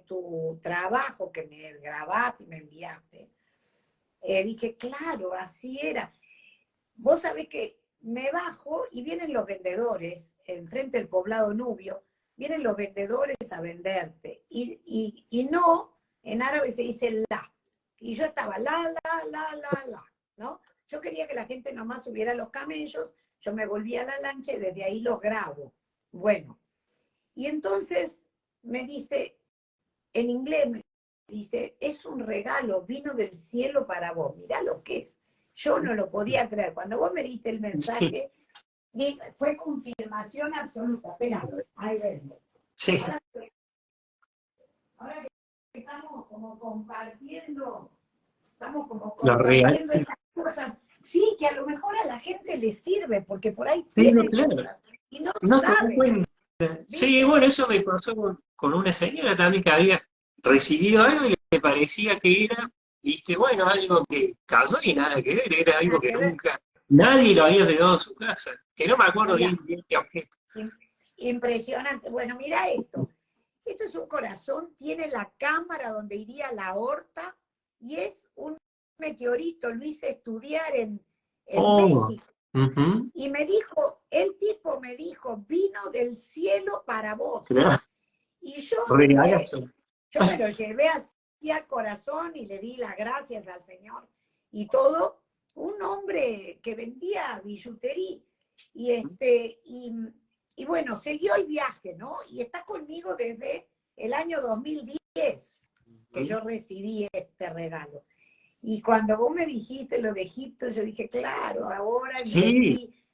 tu trabajo que me grabaste y me enviaste, dije, claro, así era. Vos sabés que me bajo y vienen los vendedores, enfrente del poblado Nubio, vienen los vendedores a venderte. Y no, en árabe se dice la. Y yo estaba la, ¿no? Yo quería que la gente nomás subiera a los camellos, yo me volvía a la lancha y desde ahí los grabo. Bueno, y entonces me dice, en inglés me dice, es un regalo, vino del cielo para vos, mirá lo que es. Yo no lo podía creer. Cuando vos me diste el Sí, mensaje, fue confirmación absoluta. Espera, ahí vengo. sí, Ahora, ahora que estamos como los regalos. compartiendo esas cosas, sí, que a lo mejor a la gente le sirve, porque por ahí Sí, no, tiene claro, cosas y no no se da sabe, cuenta. Sí, ¿viste? bueno, eso me pasó con una señora también que había recibido algo y le parecía que era, viste, bueno, algo que cayó y nada que ver, era algo Nada que que ver. nunca, nadie lo había llevado a su casa, que no me acuerdo Mira, bien qué objeto. impresionante. Bueno, mira esto. Esto es un corazón, tiene la cámara donde iría la aorta y es un meteorito. Lo hice estudiar en Oh, México. ujú, Y me dijo, el tipo me dijo, vino del cielo para vos. claro, Y yo dije, regalazo. yo me lo llevé así al corazón y le di las gracias al Señor y todo. Un hombre que vendía billutería. Y bueno, siguió el viaje, ¿no? Y está conmigo desde el año 2010 que Ujú. yo recibí este regalo. Y cuando vos me dijiste lo de Egipto, yo dije, claro, ahora Sí,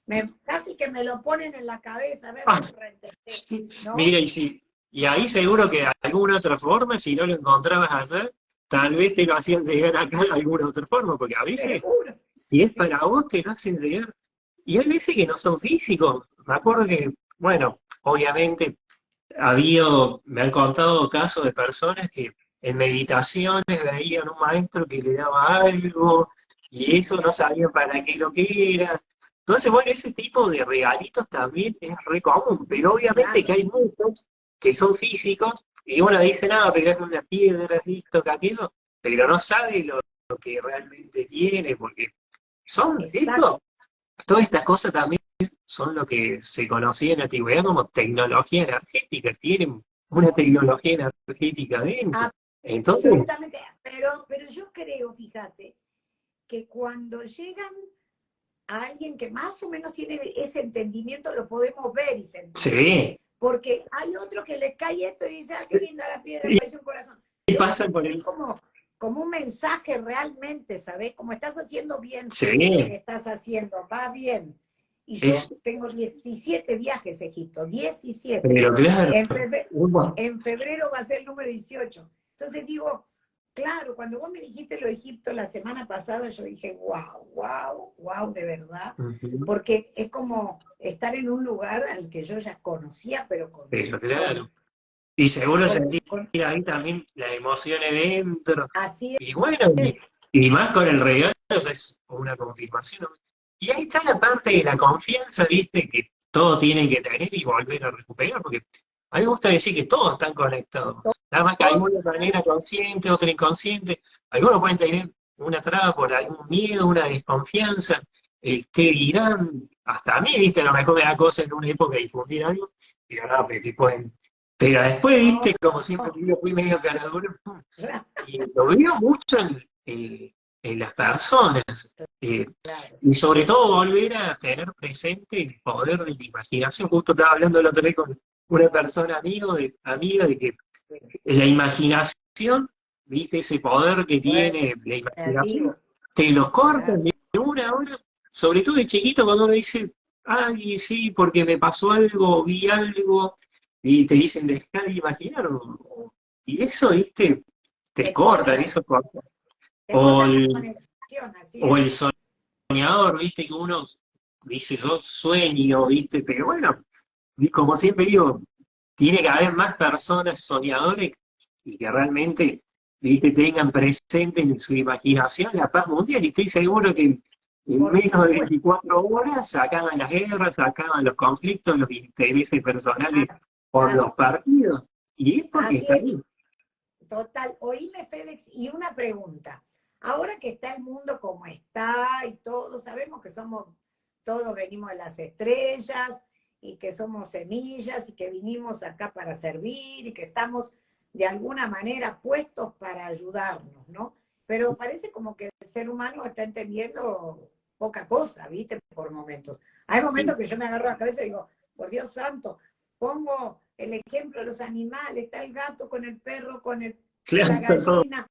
entendí. Casi que me lo ponen en la cabeza, a ver, ah, reentendé, sí. Mira, ¿no? y sí, y ahí seguro que de alguna otra forma, si no lo encontrabas allá, tal vez te lo hacían llegar acá de alguna otra forma, porque a veces, Seguro. si es Sí, para vos, te lo hacen llegar. Y hay veces que no son físicos. Me acuerdo que, bueno, obviamente me han contado casos de personas que en meditaciones veían un maestro que le daba algo y eso no sabían para qué lo que era. Entonces, bueno, ese tipo de regalitos también es re común, pero obviamente que claro, hay muchos que son físicos y uno dice, nada, pero es una piedra, esto, que aquello, pero no sabe lo que realmente tiene, porque son, exacto. esto, todas estas cosas también son lo que se conocía en la antigüedad como tecnología energética, tienen una tecnología energética dentro. Entonces, Absolutamente. Pero yo creo, fíjate, que cuando llegan a alguien que más o menos tiene ese entendimiento, lo podemos ver y sentir. Sí. Porque hay otro que le cae esto y dice, ah, qué linda la piedra, parece un corazón. Y pasa por el... como un mensaje realmente, ¿sabes? Como estás haciendo bien, sí. lo que estás haciendo, va bien. Y yo tengo 17 viajes a Egipto, 17. Pero claro. En febrero va a ser el número 18. Entonces digo, claro, cuando vos me dijiste lo de Egipto la semana pasada, yo dije, wow, de verdad. Porque es como estar en un lugar al que yo ya conocía, pero con... Pero claro. Y seguro sentí ahí también las emociones dentro. Así es. Y bueno, y más con el regalo, es una confirmación. Y ahí está la parte de la confianza, viste, que todos tienen que tener y volver a recuperar, porque a mí me gusta decir que todos están conectados. Nada más que algunos de manera consciente, otros inconsciente. Algunos pueden tener una traba por algún miedo, una desconfianza, qué dirán. Hasta a mí, viste, a lo mejor me da cosa en una época difundir algo, y no, pero que pueden. Pero después, viste, como siempre yo fui medio caradura, y lo veo mucho en las personas. Y sobre todo volver a tener presente el poder de la imaginación. Justo estaba hablando el otro día con una persona amiga de que la imaginación, viste, ese poder que tiene la imaginación, te lo cortan de una hora, sobre todo de chiquito cuando uno dice, ay, sí, porque me pasó algo, vi algo, y te dicen, dejá de imaginar, y eso, viste, te cortan, eso corta. O el soñador, viste, que uno dice, yo sueño, viste, pero bueno, y como siempre digo, tiene que haber más personas soñadores y que realmente, viste, tengan presente en su imaginación la paz mundial, y estoy seguro que en menos de 24 horas se acaban las guerras, se acaban los conflictos, los intereses personales por los partidos, y es porque está ahí. Total, oíme, Félix, y una pregunta. Ahora que está el mundo como está y todo, sabemos que todos venimos de las estrellas y que somos semillas y que vinimos acá para servir y que estamos de alguna manera puestos para ayudarnos, ¿no? Pero parece como que el ser humano está entendiendo poca cosa, ¿viste? Por momentos. Hay momentos que yo me agarro la cabeza y digo, por Dios santo, pongo el ejemplo de los animales, está el gato con el perro, con la gallina,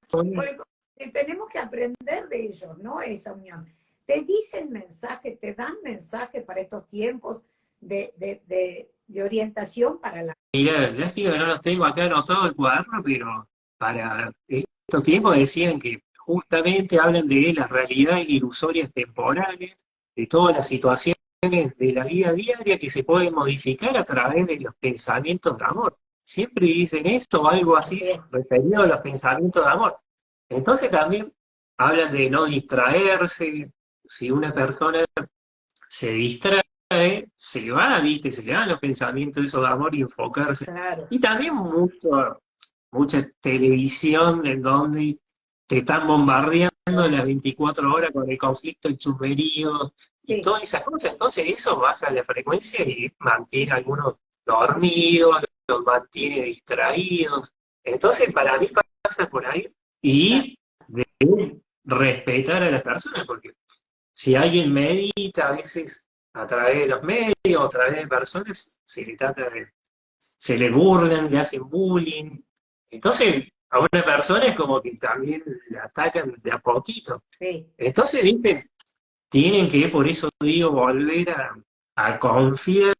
tenemos que aprender de ellos, ¿no? Esa unión. Te dicen mensajes, te dan mensajes para estos tiempos de orientación para la... Mirá, lástima que no los tengo acá anotados el cuaderno, pero para estos tiempos decían que justamente hablan de las realidades ilusorias temporales, de todas las situaciones de la vida diaria que se pueden modificar a través de los pensamientos de amor. Siempre dicen esto o algo así referido a los pensamientos de amor. Entonces también hablan de no distraerse. Si una persona se distrae, se le va, ¿viste? Se le van los pensamientos esos de amor y enfocarse. Claro. Y también mucha televisión en donde te están bombardeando las 24 horas con el conflicto, el chusmerío y todas esas cosas. Entonces eso baja la frecuencia y mantiene a algunos dormidos, los mantiene distraídos. Entonces para mí pasa por ahí y de respetar a las personas, porque si alguien medita a veces a través de los medios, a través de personas, se le burlan, le hacen bullying. Entonces, a una persona es como que también la atacan de a poquito. Sí. Entonces, viste, tienen que, por eso digo, volver a confiar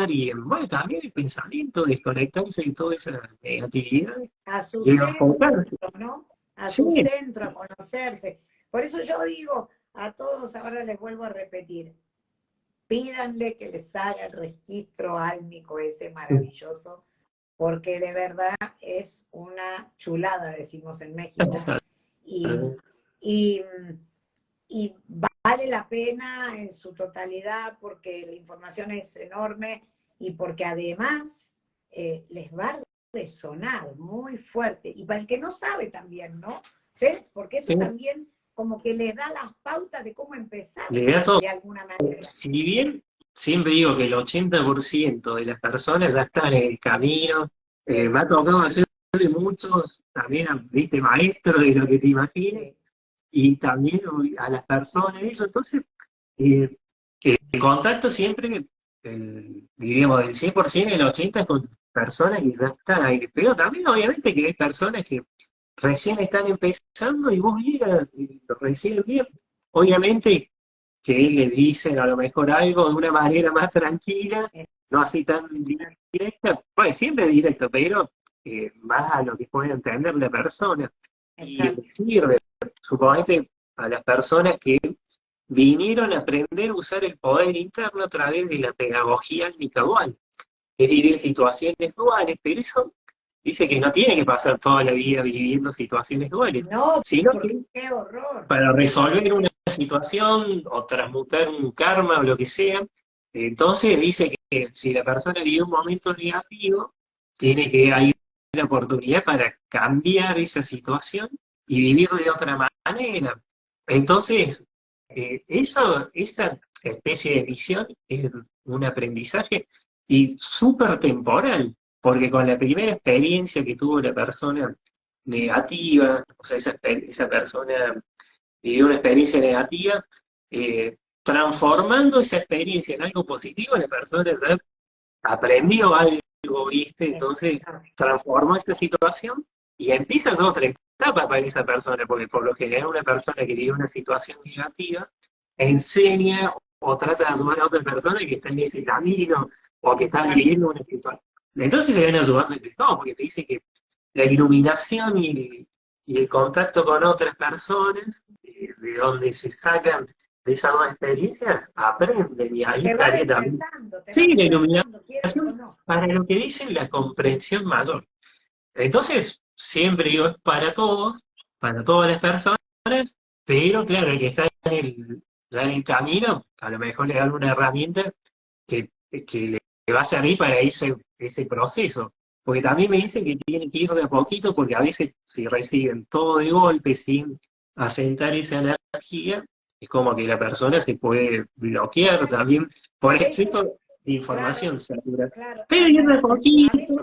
y bueno, también el pensamiento, desconectarse de toda esa negatividad. A su centro, ¿no? A su centro, a conocerse. Por eso yo digo a todos, ahora les vuelvo a repetir, pídanle que les haga el registro álmico ese maravilloso, porque de verdad es una chulada, decimos en México, y vale la pena en su totalidad porque la información es enorme y porque además les va a resonar muy fuerte. Y para el que no sabe también, ¿no? ¿Sí? Porque eso también como que les da las pautas de cómo empezar de alguna manera. Si bien siempre digo que el 80% de las personas ya están en el camino, me ha tocado hacerle muchos también, viste, maestros de lo que te imagines, y también a las personas, eso. Entonces, eh, el contacto siempre, diríamos, del 100%, el 80% es con personas que ya están ahí. Pero también, obviamente, que hay personas que recién están empezando y vos llegas y lo reciben bien. Obviamente que les dicen a lo mejor algo de una manera más tranquila, no así tan directa, pues siempre directo, pero más a lo que puede entender la persona. Y Exacto. sirve, suponete, a las personas que vinieron a aprender a usar el poder interno a través de la pedagogía álmica dual, es vivir situaciones duales, pero eso dice que no tiene que pasar toda la vida viviendo situaciones duales, No, sino porque que qué horror. para resolver una situación o transmutar un karma o lo que sea, entonces dice que si la persona vive un momento negativo, tiene que hay la oportunidad para cambiar esa situación y vivir de otra manera. Entonces, esa especie de visión es un aprendizaje y súper temporal, porque con la primera experiencia que tuvo la persona negativa, o sea, esa persona vivió una experiencia negativa, transformando esa experiencia en algo positivo, la persona ya aprendió algo, ¿viste? Entonces Exacto. transformó esa situación y empieza otra etapa para esa persona, porque por lo general una persona que vive una situación negativa enseña o trata de ayudar a otra persona que está en ese camino o que está Exacto. viviendo una situación. Entonces se ven ayudando entre todos, porque te dice que la iluminación y el contacto con otras personas, de donde se sacan de esas dos experiencias, aprenden y ahí estaría también. Te va Sí, la iluminación despertando, quieras o no. para lo que dicen la comprensión mayor. Entonces, siempre digo, es para todos, para todas las personas, pero claro, el que está ya en el camino, a lo mejor le dan una herramienta que le va a servir para ese proceso. Porque también me dicen que tienen que ir de a poquito, porque a veces si reciben todo de golpe sin asentar esa energía, es como que la persona se puede bloquear también por A veces, exceso de claro, información saturada. claro, Pero ir de a a poquito, veces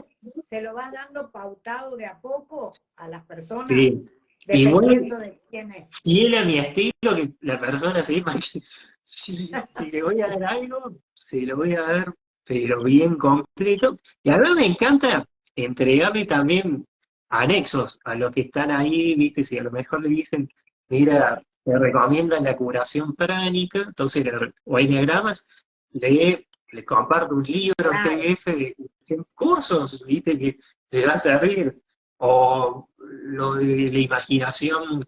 se lo vas dando pautado de a poco a las personas, sí. Igual dependiendo de quién es. fiel a mi estilo, que la persona sepa que si le voy a dar algo, se lo voy a dar, pero bien completo. Y a mí me encanta entregarle también anexos a los que están ahí, ¿viste? Si a lo mejor le dicen, mira, te recomiendan la curación pránica, entonces, o enneagramas, le comparto un libro en Claro, PDF de 100 cursos, ¿viste? Que le va a servir. O lo de la imaginación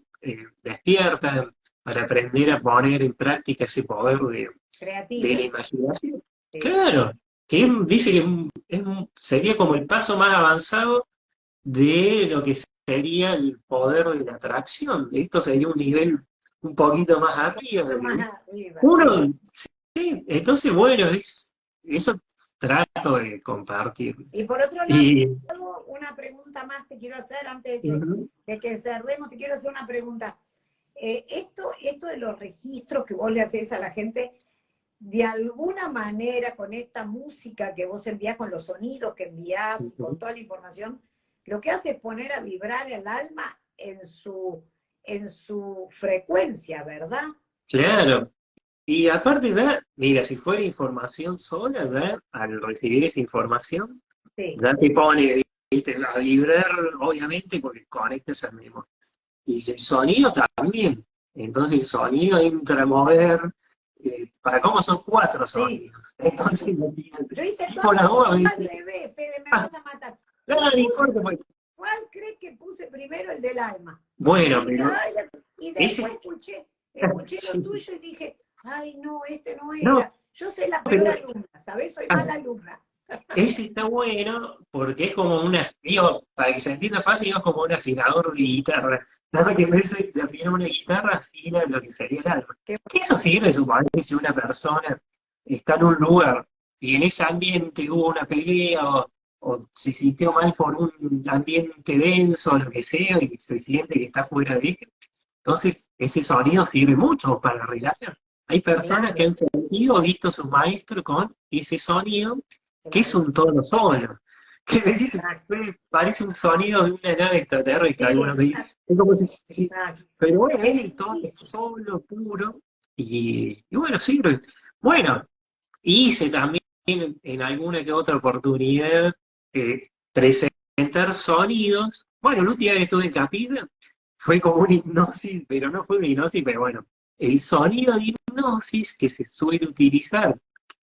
despierta para aprender a poner en práctica ese poder de la creativo. imaginación. Sí. Claro, que dice que sería como el paso más avanzado de lo que sería el poder de la atracción. Esto sería un nivel un poquito más arriba. Más arriba, sí. Uno, sí, entonces bueno, eso trato de compartir. Y por otro lado, Y, una pregunta más te quiero hacer antes ujú, de que cerremos, te quiero hacer una pregunta. Esto de los registros que vos le haces a la gente, de alguna manera con esta música que vos envías, con los sonidos que envías, con ujú. toda la información, lo que hace es poner a vibrar el alma en su frecuencia, ¿verdad? Claro. Y aparte ya, mira, si fuera información sola, ya al recibir esa información, Sí. ya te pone, ¿viste? A vibrar, obviamente, porque conecta esas memorias. Y el sonido también. Entonces el sonido entra a mover, para cómo son cuatro Sí. sonidos. Entonces, Yo hice y todo por la duda, al ¿viste? revés, Fede, me Ah, vas a matar. Yo nada, no puse, importa, pues. ¿cuál crees que puse primero? El del alma. Y Bueno, dije, pero ay, y después ese, escuché lo sí, tuyo y dije, ay, no, este no no, era. Yo soy la peor pero alumna, ¿sabes? Soy ah, mala alumna. ese está bueno porque es como digo, para que se entienda fácil, es como un afinador de guitarra. Nada que en vez de afinar una guitarra, afina lo que sería el alma. Que- Que eso sirve, supongo, si una persona está en un lugar y en ese ambiente hubo una pelea o se sintió mal por un ambiente denso o lo que sea y se siente que está fuera de eje. Entonces, ese sonido sirve mucho para relajar. Hay personas que Claro, han sentido, visto a su maestro con ese sonido que es claro. un tono solo. que me dice, exacto, parece un sonido de una nave extraterrestre", algunos me dicen. exacto, Es como si, exacto. pero bueno, Es él todo lindísimo. solo, puro, y bueno, sí, bueno, hice también en alguna que otra oportunidad eh, presentar sonidos. Bueno, la última vez que estuve en Capilla fue como una hipnosis, pero no fue una hipnosis, pero bueno, el sonido de hipnosis que se suele utilizar,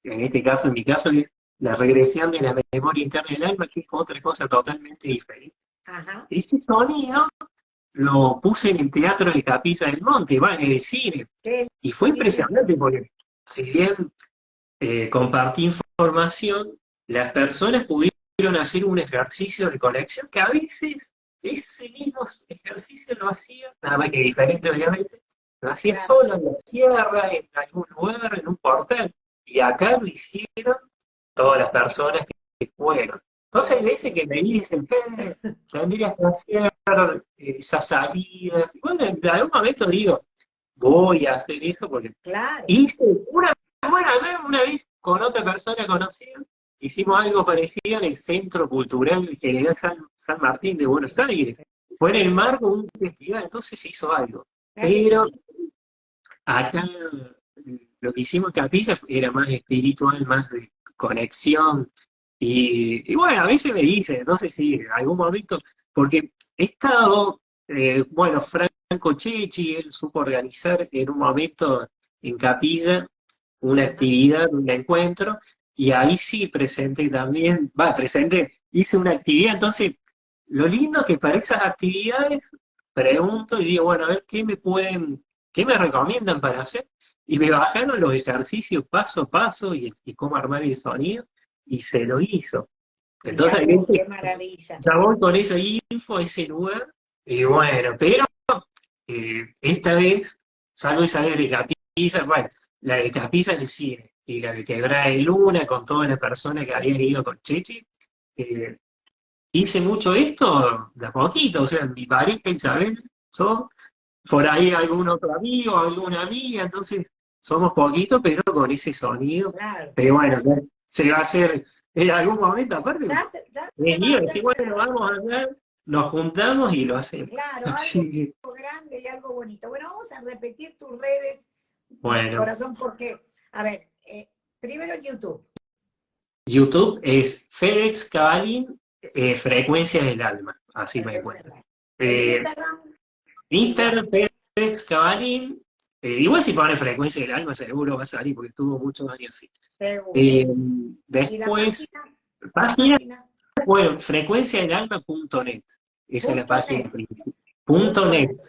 en este caso, en mi caso, es la regresión de la memoria interna del alma, que es otra cosa totalmente diferente. Ajá. Ese sonido lo puse en el Teatro de Capilla del Monte, va, en el cine, Qué y fue lindo. impresionante porque si bien compartí información, las personas pudieron hacer un ejercicio de conexión que a veces ese mismo ejercicio lo hacía, nada más que diferente obviamente, lo hacía Claro. solo en la sierra, en algún lugar, en un portal, y acá lo hicieron todas las personas que fueron. Entonces, Qué hay veces que me dicen, Fede, tendrías que hacer esas salidas. Y bueno, en algún momento digo, voy a hacer eso porque claro. hice una vez con otra persona conocida, hicimos algo parecido en el Centro Cultural General San Martín de Buenos Aires. Fue en el marco de un festival, entonces se hizo algo. Mira qué Pero lindo. acá lo que hicimos en Capilla era más espiritual, más de conexión. Y bueno, a veces me dicen, entonces sí, en algún momento, porque he estado, bueno, Franco Chechi, él supo organizar en un momento en Capilla una Ajá. actividad, un encuentro, y ahí sí presenté también, hice una actividad, entonces lo lindo es que para esas actividades pregunto y digo, bueno, a ver qué me recomiendan para hacer, y me bajaron los ejercicios paso a paso y cómo armar el sonido, y se lo hizo. Entonces, Mira hay vos, veces, qué maravilla. ya voy con esa info a ese lugar, y bueno, pero esta vez, salvo esa vez de Capilla, bueno, la de Capilla en el cine, y la de Quebrada de Luna con todas las personas que habían ido con Chechi, eh, hice mucho esto de a poquito, o sea, mi pareja Isabel, yo, por ahí algún otro amigo, alguna amiga, entonces somos poquitos, pero con ese sonido, Claro. pero bueno, ya se va a hacer en algún momento, aparte, Ya se es va a mío, hacer decir, bueno, vamos a hablar, nos juntamos y lo hacemos. claro, algo Así que, grande y algo bonito. Bueno, vamos a repetir tus redes, bueno, corazón, porque, a ver, primero YouTube. YouTube es FedEx Cabalín, Frecuencia del Alma, así me encuentro. El Eh, Instagram, igual. Instagram, FedEx Cabalín, igual si pone Frecuencia del Alma seguro va a salir porque estuvo muchos años así. Seguro. Eh, Y la Después, página, la página, página, bueno, frecuenciadelalma.net, esa es la punto página net, principal. punto .net, net.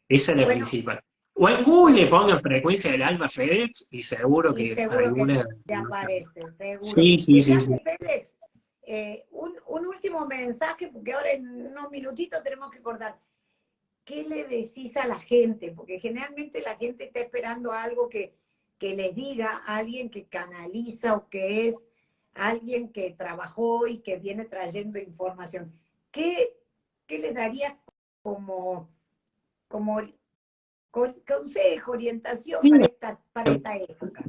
esa es la Bueno, principal. O en Google pongan Frecuencia del Alma FedEx y seguro y que seguro que alguna... te aparece, seguro. Sí, sí, sí, sí. Escuchame, Félix, un último mensaje, porque ahora en unos minutitos tenemos que cortar. ¿Qué le decís a la gente? Porque generalmente la gente está esperando algo que les diga a alguien que canaliza o que es alguien que trabajó y que viene trayendo información. ¿Qué, qué les daría como, como consejo, orientación Sí, para esta época?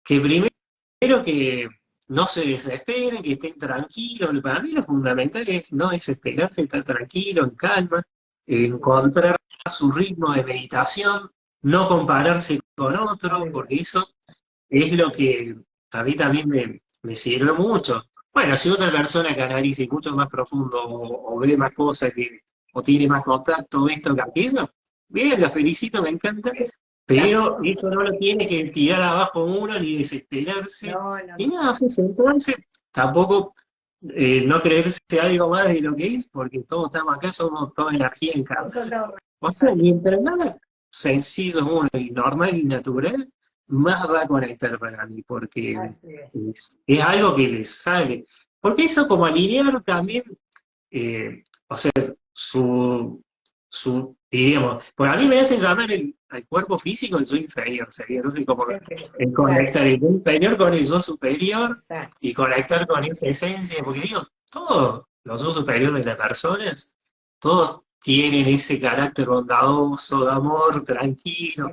que primero que no se desesperen, que estén tranquilos. Para mí lo fundamental es no desesperarse, estar tranquilo, en calma, Sí, encontrar su ritmo de meditación, no compararse con otro, muy bien. porque eso es lo que a mí también me sirve mucho. Bueno, si otra persona canaliza mucho más profundo o ve más cosas o tiene más contacto, esto que aquello, bien, la felicito, me encanta, pero Exacto. esto no lo tiene que tirar abajo uno ni desesperarse, No, no, y no. nada, entonces tampoco no creerse algo más de lo que es, porque todos estamos acá, somos toda energía Todos encarnada. soldados O sea, rasos. mientras más sencillo uno y normal y natural, más va a conectar para mí, porque Así es. es algo que les sale. Porque eso como alinear también, o sea, su, digamos, por a mí me hacen llamar al cuerpo físico el yo inferior, sería entonces como el Claro, conectar el yo inferior con el yo superior exacto. y conectar con esa esencia, porque digo, todos los yo superiores de las personas, todos tienen ese carácter bondadoso, de amor, tranquilo,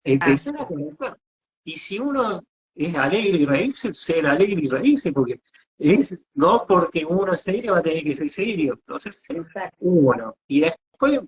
empezar a Exacto. conectar. Y si uno es alegre y reírse, ser alegre y reírse, porque Es, no porque uno es serio va a tener que ser serio. Entonces, ser exacto, uno. Y después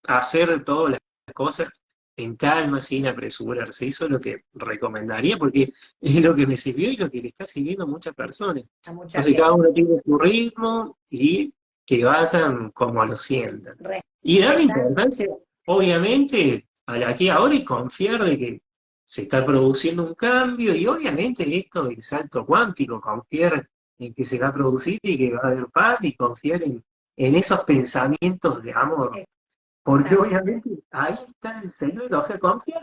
hacer todas las cosas en calma, sin apresurarse. Eso es lo que recomendaría, porque es lo que me sirvió y lo que le está sirviendo a muchas personas. a mucha Entonces, cada gente. uno tiene su ritmo y que vayan como lo sientan. Y darle Respetar, importancia, obviamente, a la que ahora y confiar de que se está produciendo un cambio y obviamente esto del salto cuántico, confiar en que se va a producir y que va a haber paz y confiar en esos pensamientos de amor. Porque exacto, obviamente ahí está el cerebro, o sea, confiar,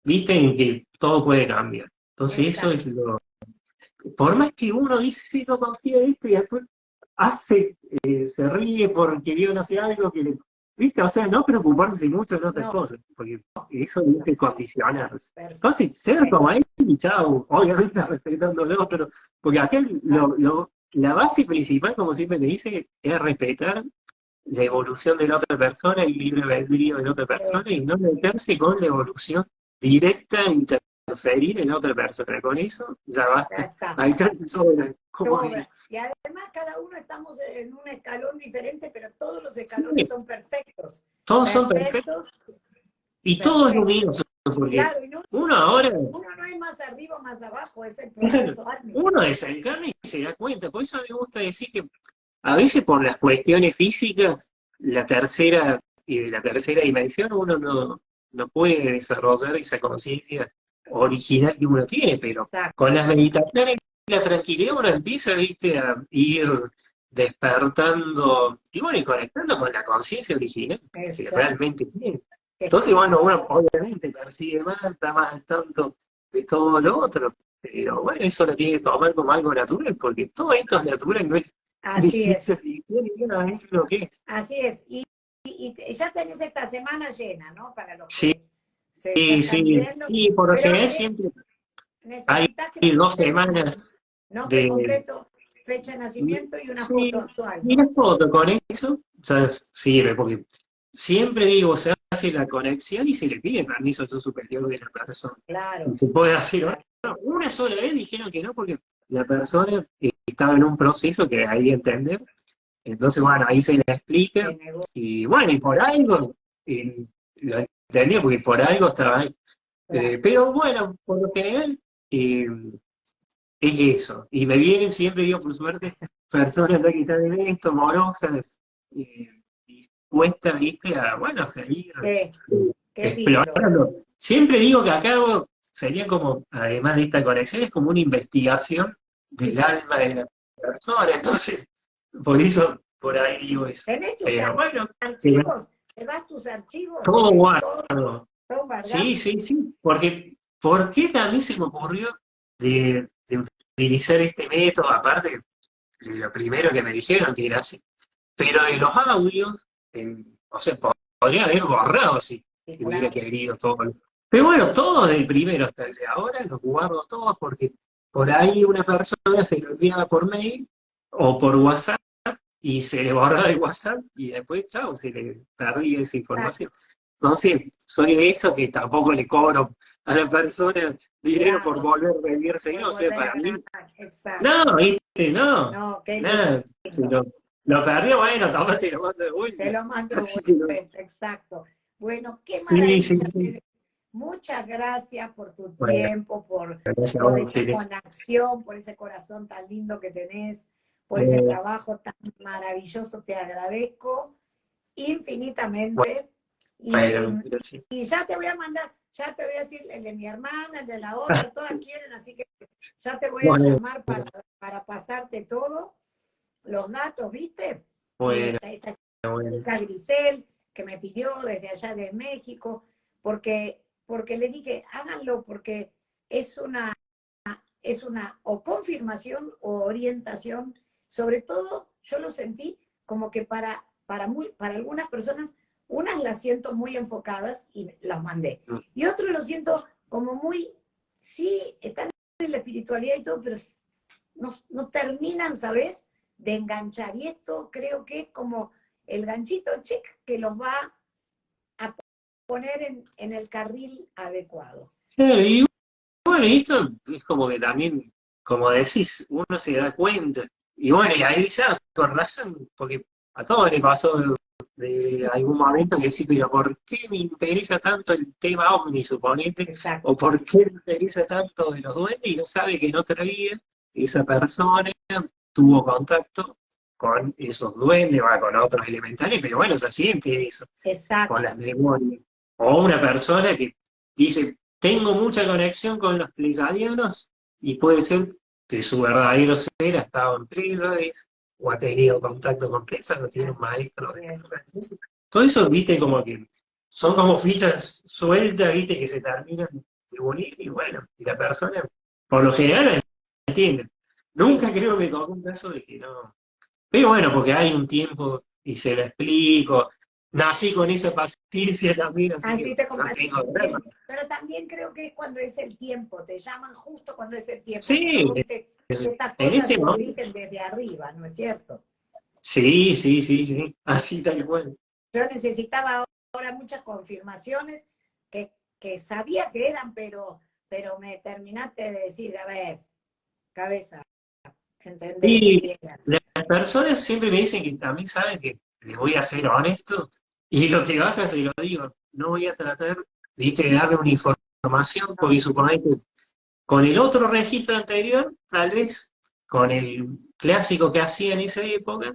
viste, en que todo puede cambiar. Entonces eso es exacto, lo... Por más que uno dice, sí, no confía en esto y después hace, se ríe porque vio no sé algo que le... ¿Viste? O sea, no preocuparse mucho en otras no, cosas, porque eso no, es condicionarse. Entonces, ser perfecto, como él y chao, obviamente respetando al otro, porque acá la base principal, como siempre me dice, es respetar la evolución de la otra persona, el libre albedrío de la otra persona, y no meterse con la evolución directa, interferir en la otra persona. Con eso ya ya basta. está, Alcance sobra, como digo. sobra. Y además cada uno estamos en un escalón diferente, pero todos los Sí, escalones son perfectos, todos son perfectos perfectos, y todo es perfectos. luminoso, porque Claro, y no, uno ahora, uno no es más arriba o más abajo, es el claro, proceso álmico. uno desencarna y se da cuenta. Por eso me gusta decir que a veces por las cuestiones físicas, la tercera dimensión, uno no puede desarrollar esa conciencia original que uno tiene, pero Exacto, con las meditaciones y la tranquilidad uno empieza, viste, a ir despertando y bueno, y conectando con la conciencia original que exacto. realmente tiene. Es Entonces, que bueno, uno obviamente percibe más, está más al tanto de todo lo otro, pero bueno, eso lo tiene que tomar como algo natural, porque todo esto es natural, no es de así es, ciencia ficción y una vez lo que es. así es. Y ya tenés esta semana llena, ¿no? Para los Sí, que se están sí, viendo. y por lo Pero general siempre hay necesitas que me dos mandes semanas nombre de... completo, fecha de nacimiento y una foto Sí, actual, y la ¿no? foto con eso ya sirve, porque siempre digo, se hace la conexión y se le pide permiso a su superior de la persona. Si Claro, se puede hacer, claro, bueno, una sola vez dijeron que no, porque la persona estaba en un proceso que hay que entender. Entonces, bueno, ahí se le explica, de negocio, y bueno, y por algo, lo entendía, porque por algo estaba ahí. claro. Pero bueno, por lo general, eh, es eso. Y me vienen siempre, digo, por suerte, personas que están en esto, morosas, dispuestas, viste, a, bueno, a seguir Qué, qué lindo. explorando. Siempre digo que acá sería como, además de esta conexión, es como una investigación del Sí, alma de la persona. Entonces, por eso, por ahí digo eso. tenés tus Pero bueno, archivos, te vas tus archivos, todo tenés guardo. todo guardado. Sí, sí, sí. Porque, ¿por qué a mí se me ocurrió de utilizar este método? Aparte, de lo primero que me dijeron que era así. Pero de los audios, o sea, podría haber borrado Sí, si hubiera claro, querido todo. Pero bueno, todos del primero hasta el de ahora los guardo todos porque por ahí una persona se lo enviaba por mail o por WhatsApp y se le borraba el WhatsApp y después, chao, se le perdía esa información. exacto, Entonces, soy de eso que tampoco le cobro a la persona dinero por claro, volver a venirse, por ¿no? O sea, volver a para ganar, mí, exacto. no, viste, no, No, qué nada, si lindo. lo perdió, bueno, tomate y lo mando de Te vuelta. lo mando de Así que no. vuelta, exacto. Bueno, qué Sí, sí, maravilla. sí. Muchas gracias por tu Bueno, tiempo, gracias a por vos, esa Félix. conexión, por ese corazón tan lindo que tenés, por ese Eh, trabajo tan maravilloso. Te agradezco infinitamente. Y, bueno, gracias. y ya te voy a mandar, ya te voy a decir el de mi hermana, el de la otra, todas quieren, así que ya te voy a Bueno, llamar para pasarte todo, los datos, ¿viste? Y bueno, esta bueno. chica Grisel, que me pidió desde allá de México, porque le dije, háganlo porque es una, es una o confirmación o orientación. Sobre todo, yo lo sentí como que para algunas personas, unas las siento muy enfocadas y las mandé. Y otros lo siento como muy, sí, están en la espiritualidad y todo, pero no terminan, ¿sabes? De enganchar. Y esto creo que es como el ganchito chic que los va a poner en el carril adecuado. Claro, y bueno, y esto es como que también, como decís, uno se da cuenta. y bueno, y ahí ya, con razón, porque a todos le pasó de algún momento que sí, pero ¿por qué me interesa tanto el tema ovni, suponete? Exacto. ¿O por qué me interesa tanto de los duendes? Y no sabe que en otra vida esa persona tuvo contacto con esos duendes, va, con otros elementales, pero bueno, se siente eso, con Exacto. las memorias. O una persona que dice, tengo mucha conexión con los pleiadianos, y puede ser que su verdadero ser ha estado en Pléyades, o ha tenido contacto con Pléyades, o tiene un maestro de Así extraterrestre. Todo eso, viste, como que son como fichas sueltas, viste, que se terminan de unir, y bueno, y la persona, por lo general, entiende. sí. Nunca creo que tocó un caso de que no. Pero bueno, porque hay un tiempo y se lo explico. Nací con esa paciencia también, así que Así te no tengo drama. pero también creo que es cuando es el tiempo, te llaman justo cuando es el tiempo, porque Sí, vos viste que estas en cosas ese se momento. dirigen desde arriba, ¿no es cierto? Sí, sí, sí, sí, así tal cual. Yo necesitaba ahora muchas confirmaciones que sabía que eran, pero me terminaste de decir, a ver, cabeza, entendé Y que eran. las personas siempre me dicen que también saben que les voy a ser honesto, y lo que baja se lo digo, no voy a tratar, viste, de darle una información, porque suponete, con el otro registro anterior, tal vez, con el clásico que hacía en esa época,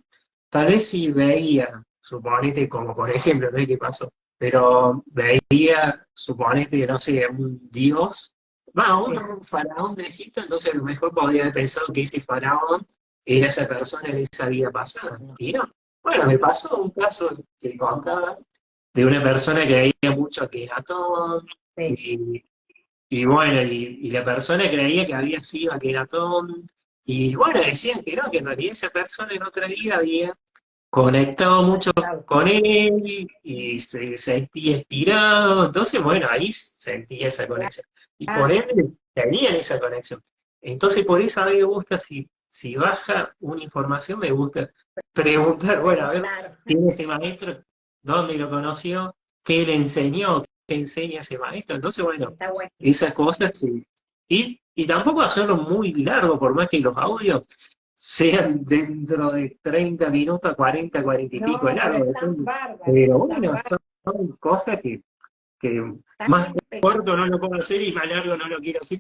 tal vez si veía, suponete, como por ejemplo, no sé qué pasó, pero veía, suponete, no sé, un dios, va, Sí. un faraón de Egipto, entonces a lo mejor podría haber pensado que ese faraón era esa persona en esa vida pasada. Y no. Bueno, me pasó un caso que contaba de una persona que veía mucho a Kenatón, Sí. y bueno, y la persona creía que había sido Akenatón, y bueno, decían que no, que en realidad esa persona en otra vida había conectado mucho Conectado. con él y se sentía inspirado, entonces bueno, ahí sentía esa conexión. Y por Claro, ende tenían esa conexión. Entonces por eso a mí me gusta, si baja una información, me gusta preguntar, bueno, a ver, preguntar. ¿tiene ese maestro? ¿Dónde lo conoció? ¿Qué le enseñó? ¿Qué enseña ese maestro? Entonces, bueno, Está esas buenísimo. cosas sí. Y tampoco hacerlo muy largo, por más que los audios sean dentro de 30 minutos a 40, 40 y pico de No, pero largo, depende. Pero están bueno, bárbaros, son cosas que están más impecables. corto no lo puedo hacer y más largo no lo quiero hacer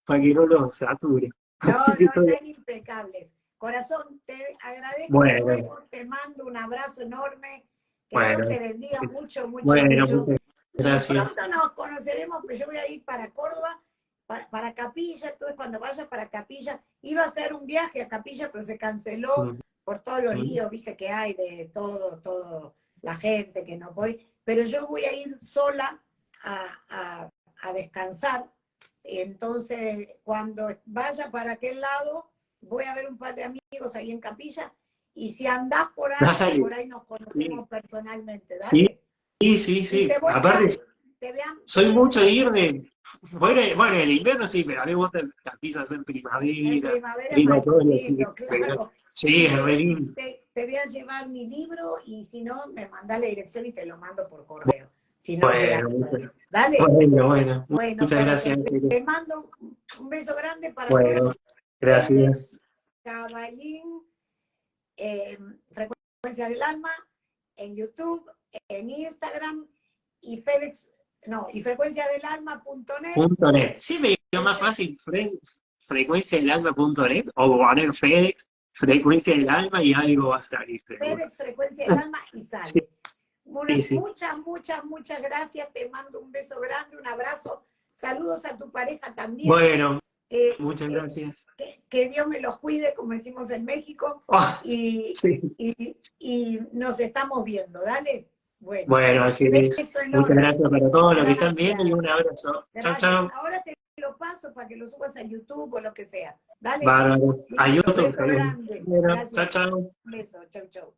para que no lo sature. No, Así que no, estoy, están impecables. Corazón, te agradezco de bueno, nuevo, te mando un abrazo enorme, que Dios te bueno, bendiga mucho, mucho, bueno, mucho. muchas Y gracias. pronto nos conoceremos, pues yo voy a ir para Córdoba, para Capilla, entonces cuando vaya para Capilla, iba a hacer un viaje a Capilla, pero se canceló Mm, por todos los mm. líos, viste, que hay de todo, la gente que no puede, pero yo voy a ir sola a descansar. Entonces, cuando vaya para aquel lado, voy a ver un par de amigos ahí en Capilla, y si andás Dale, por ahí nos sí, conocemos personalmente, sí, dale. sí, sí, Y sí. Aparte, te soy voy a mucho de enviar ir de. Bueno, el invierno sí, pero a mí me gustan las pizzas en en primavera, primavera es clima más todo así. lindo, claro. Sí, Y es re lindo. te voy a llevar mi libro y si no, me manda la dirección y te lo mando por correo, si no Bueno, llegaste todavía. Dale. bueno. Bueno, Muchas corazón, gracias, Tere. te mando un beso grande para Bueno, todos. gracias. Félix Caballín, Frecuencia del Alma, en YouTube, en Instagram, y Félix, no, y frecuenciadelalma.net. .net. Sí, me dio más Ese, fácil frecuenciadelalma.net o poner FedEx, frecuencia del alma y algo va a salir seguro. Félix, Frecuencia del Alma, y Sí, sale. sí, sí. Muchas gracias. Te mando un beso grande, un abrazo. Saludos a tu pareja también. Bueno, Eh, muchas eh, gracias. que Dios me los cuide, como decimos en México. Ah, Y, sí. y nos estamos viendo. Dale. Bueno, Bueno, Ángeles, beso muchas enorme. gracias para todos los que están viendo y Gracias. un abrazo. Chao, Gracias. chao. Ahora te lo paso para que lo subas a YouTube o lo que sea. Dale. Bárbaro. A Listo. YouTube, Beso seguro. grande. Bueno, chao, Gracias. chao. Un beso. Chau, chau.